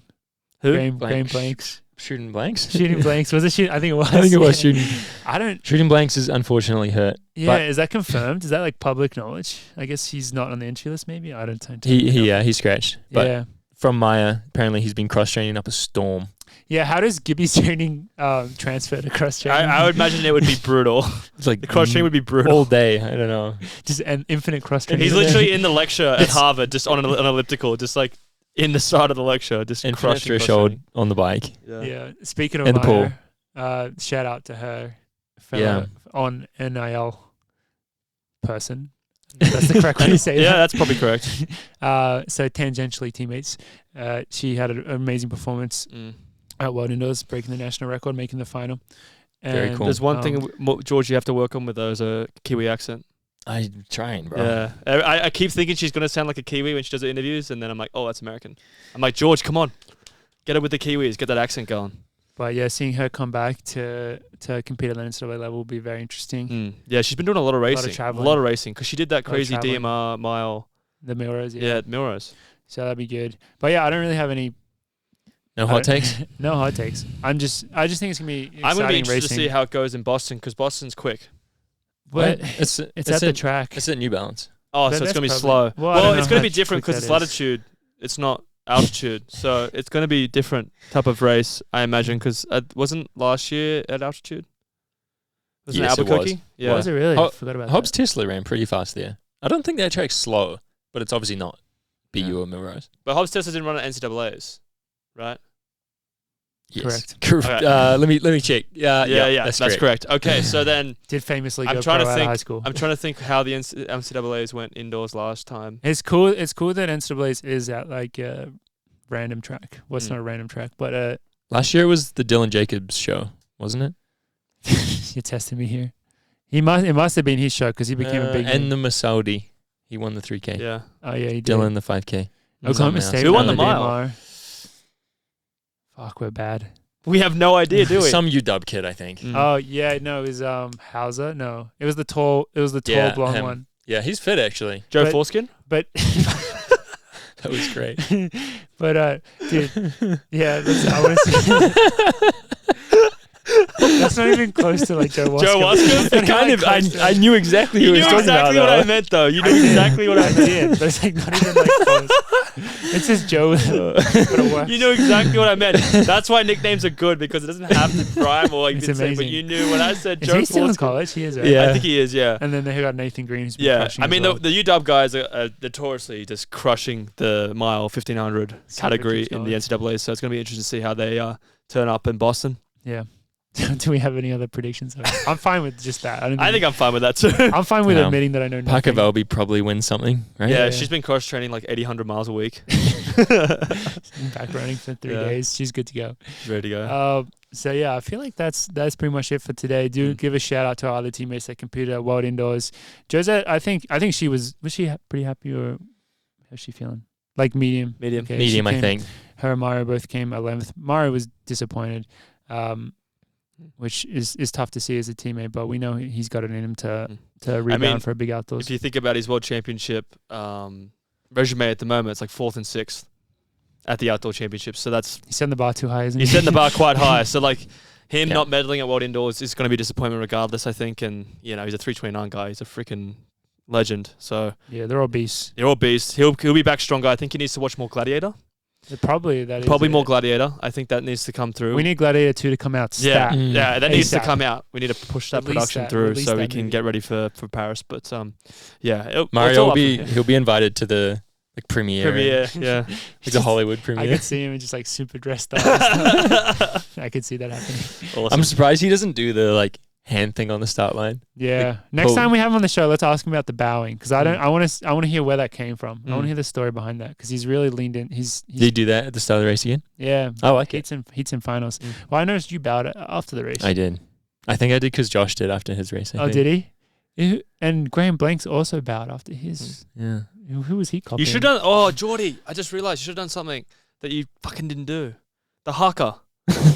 Who? Graham Blanks. Shooting blanks. Shooting Blanks. Was it shoot? I think it was. I think it was shooting. I don't. Shooting blanks is unfortunately hurt. Yeah, But- is that confirmed? Is that like public knowledge? I guess he's not on the entry list. Maybe I don't. He scratched. But Yeah. from Maya, apparently he's been cross training up a storm. Yeah. How does Gibby's training transfer to cross training? I would imagine it would be brutal. It's like The cross training would be brutal. all day. I don't know. Just an infinite cross And training. he's literally in the lecture at Harvard, just on an elliptical, just like in the start of the lecture, just Infinite crushing threshold on the bike. Yeah. Speaking of In the pool. Maya, shout out to her. Yeah. On NIL person. That's the correct way to say Yeah, that. that's probably correct. So tangentially teammates. She had an amazing performance at World Indoors, breaking the national record, making the final. Very And, cool. There's one thing, George, you have to work on with those a Kiwi accent. I'm trying, bro. Yeah, I keep thinking she's gonna sound like a Kiwi when she does her interviews, and then I'm like, oh, that's American. I'm like, George, come on, get it with the Kiwis, get that accent going. But yeah, seeing her come back to compete at the NCAA level will be very interesting. Yeah, she's been doing a lot of racing, traveling. a lot of racing, because she did that Lot of crazy traveling. DMR mile. The Milrose, Yeah, at Milrose. So that'd be good. But yeah, I don't really have any No hot takes. No hot takes. I just think it's gonna be exciting I'm gonna be interested racing. to see how it goes in Boston, because Boston's quick. But It's it's at the track. It's at New Balance. Oh, But so it's that's gonna be probably- slow. well, I don't Well, know it's gonna how be different quick because it's that is. latitude. It's not altitude, so it's gonna be different type of race, I imagine. Because wasn't last year at altitude? Was Yes, it it was. Albuquerque? Yeah. Was it really? Ho- Forgot about Hobbs Tesla ran pretty fast there. I don't think that track's slow, but it's obviously not BU or Milrose. But Hobbs Tesla didn't run at NCAAs, right? Yes. Correct. Correct. Okay. Let me check. Yeah, That's correct. Okay, so then that. Did famously I'm go trying pro to out of think- high school. I'm trying to think how the NCAAs went indoors last time. It's cool. It's cool that NCAA's is at like a random track. Well, it's not a random track, but Last year it was the Dylan Jacobs show, wasn't it? you're testing me here. It must have been his show because he became a big. And the Masaudi. He won the 3K. Yeah. Oh yeah, he did. Dylan the 5K. Oklahoma State. Who won the another mile? DMR. Fuck, we're bad. We have no idea, do we? Some UW kid, I think. Oh yeah, no, it was Hauser. No, it was the tall. It was the tall Yeah, blonde him. one. Yeah, he's fit actually. Joe but- Foreskin? But That was great. but dude, yeah, I want to see. That's not even close to like Joe Wasker. Joe Wasker? It's not even close to it. knew exactly You knew exactly what I meant, though. You knew did. exactly what I meant. did, but it's like not even like close. It's just Joe. But it works. You knew exactly what I meant. That's why nicknames are good, because it doesn't have to rhyme or like It's been saying, but amazing. you knew when I said Is Joe he still in Foreskin. college? He is, right? Yeah. I think he is, yeah. And then they got Nathan Green. Who's been Yeah, crushing I as mean, well. the UW guys are notoriously just crushing the mile 1500 category keeps in the going. NCAA, so it's going to be interesting to see how they turn up in Boston. Yeah. Do we have any other predictions? I'm fine with just that. I think I'm fine with that too. I'm fine with Yeah. admitting that I know Parker nothing. Velby probably wins something, right? Yeah, Yeah. she's been cross training like 100 miles a week. Back running for 3 Yeah. days. She's good to go. She's ready to go. So yeah, I feel like that's pretty much it for today. Do give a shout out to our other teammates that competed at World Indoors. Josette, I think she was she pretty happy, or how's she feeling? Like medium. Medium. Okay, Medium, she I came- think. Her and Mario both came 11th. Mario was disappointed, which is tough to see as a teammate, but we know he's got it in him to rebound mean, for a big outdoors. If you think about his world championship resume at the moment, it's like 4th and 6th at the outdoor championships. So that's He's setting the bar too high, isn't he? he's setting the bar quite high. So like him Yeah. not medaling at World Indoors is going to be a disappointment regardless, I think. And you know, he's a 329 guy. He's a freaking legend. So Yeah, they're all beasts. they're all beasts. He'll be back stronger. I think he needs to watch more Gladiator. Probably that is Probably it. more Gladiator. I think that needs to come through. We need Gladiator 2 to come out. yeah, Stat. yeah, that needs to ASAP. come out. We need to push that Release production that- through release so we that can movie. get ready for Paris. But yeah, it's Mario all will up be from here. he'll be invited to the like premiere. Premiere. Yeah. It's a Hollywood I premiere. could see him just like super dressed up. and stuff. I could see that happening. Awesome. I'm surprised he doesn't do the like hand thing on the start line. Yeah. Next pull- time we have him on the show, let's ask him about the bowing because I want to hear where that came from. I want to hear the story behind that because he's really leaned in. He's Did he do that at the start of the race again? yeah. I like it. Heats in finals. Well, I noticed you bowed after the race. I did. I think I did because Josh did after his race. I Oh, think. did he? And Graham Blanks also bowed after his. Yeah. Who was he copying? You should have done. Oh, Geordie, I just realized you should have done something that you didn't do. The haka.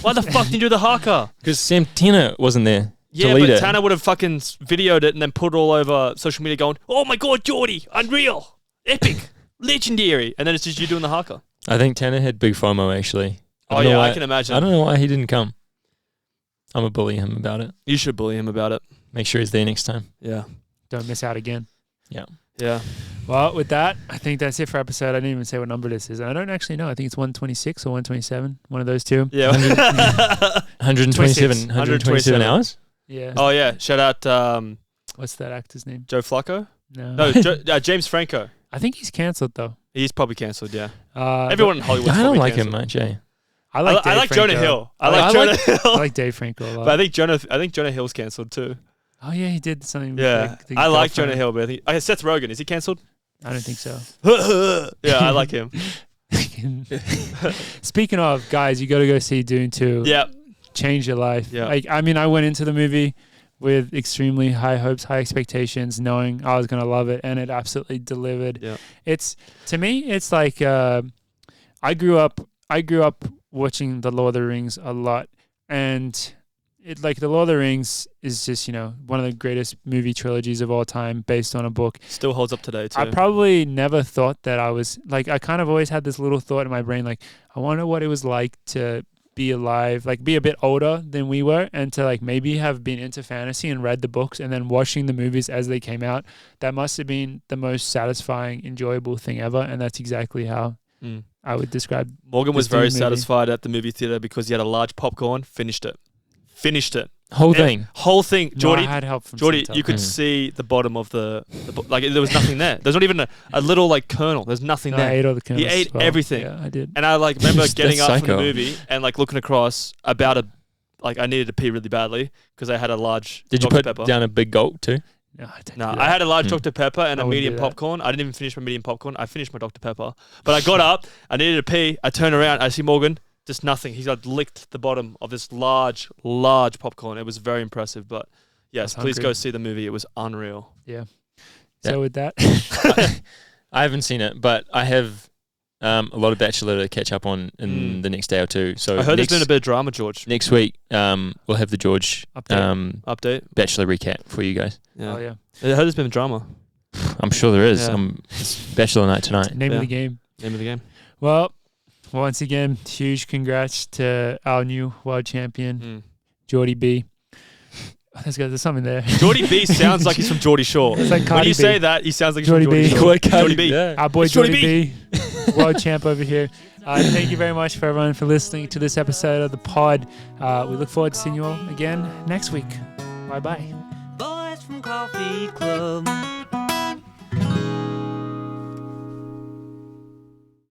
Why the fuck didn't you do the haka? Because Sam Tina wasn't there. Yeah, delete but it. Tanner would have fucking videoed it and then put it all over social media going, oh my God, Geordie, unreal, epic, legendary. And then it's just you doing the haka. I think Tanner had big FOMO, actually. Oh, yeah, I can imagine. I don't know why he didn't come. I'm going to bully him about it. You should bully him about it. Make sure he's there next time. Yeah. Don't miss out again. Yeah. Yeah. Well, with that, I think that's it for episode. I didn't even say what number this is. I don't actually know. I think it's 126 or 127. One of those two. Yeah. 127 hours? Yeah. Oh, yeah. Shout out What's that actor's name? Joe Flacco. No. No, James Franco. I think he's cancelled though. He's probably cancelled, yeah. Everyone. Everyone in Hollywood. I don't like him much, eh? I like Dave Jonah Franco. Hill. I like Jonah Hill. I like Dave Franco a lot. But I think Jonah Hill's cancelled too. Oh yeah, he did something. With Yeah. the I like girlfriend. Jonah Hill, but I think Seth Rogen, is he cancelled? I don't think so. Yeah, I like him. Speaking of, guys, you got to go see Dune 2. Yeah. Change your life. Yeah. Like, I mean, I went into the movie with extremely high hopes, high expectations, knowing I was going to love it, and it absolutely delivered. Yeah. It's, to me, it's like I grew up watching The Lord of the Rings a lot, and it, like, The Lord of the Rings is just, one of the greatest movie trilogies of all time based on a book. Still holds up today too. I probably never thought that I was, like, I kind of always had this little thought in my brain, like, I wonder what it was like to be alive, like be a bit older than we were, and to like maybe have been into fantasy and read the books and then watching the movies as they came out. That must have been the most satisfying, enjoyable thing ever, and that's exactly how I would describe. Morgan was this Dune very movie. satisfied at the movie theater because he had a large popcorn, finished it. Whole thing. Whole thing. Geordie, No, I had help from Geordie, Santa. you could see the bottom of the like there was nothing there. There's not even a little like kernel. There's nothing No, there. I ate all the kernels He ate as well. everything. Yeah, I did. And I like remember That's getting up from the psycho. movie and like looking across about I needed to pee really badly because I had a large Did you Dr. put Pepper. down a big gulp too? No, I didn't No, do I that. had a large Mm. Dr. Pepper and I a wouldn't medium do that. popcorn. I didn't even finish my medium popcorn. I finished my Dr. Pepper. But I got up, I needed to pee, I turn around, I see Morgan, just nothing. He's like licked the bottom of this large popcorn. It was very impressive. But yes, I'm please hungry. go see the movie. It was unreal. Yeah. Yeah. So with that, I haven't seen it, but I have a lot of Bachelor to catch up on in the next day or two. So I heard next, there's been a bit of drama, George. next week we'll have the George Update. Bachelor recap for you guys. Yeah. oh yeah, I heard there's been drama. I'm sure there is. Yeah. It's Bachelor night tonight. name Yeah. of the game. Name of the game. Well, once again, huge congrats to our new world champion, Geordie B. Oh, there's something there. Geordie B sounds like he's from Geordie Shore. It's like When Cardi you B. say that, he sounds like he's Geordie from Geordie B. Shore. What Geordie B. Yeah. Our boy It's Geordie Geordie B, world champ over here. Thank you very much for everyone for listening to this episode of the pod. We look forward to seeing you all again next week. Bye bye. Boys from Coffee Club.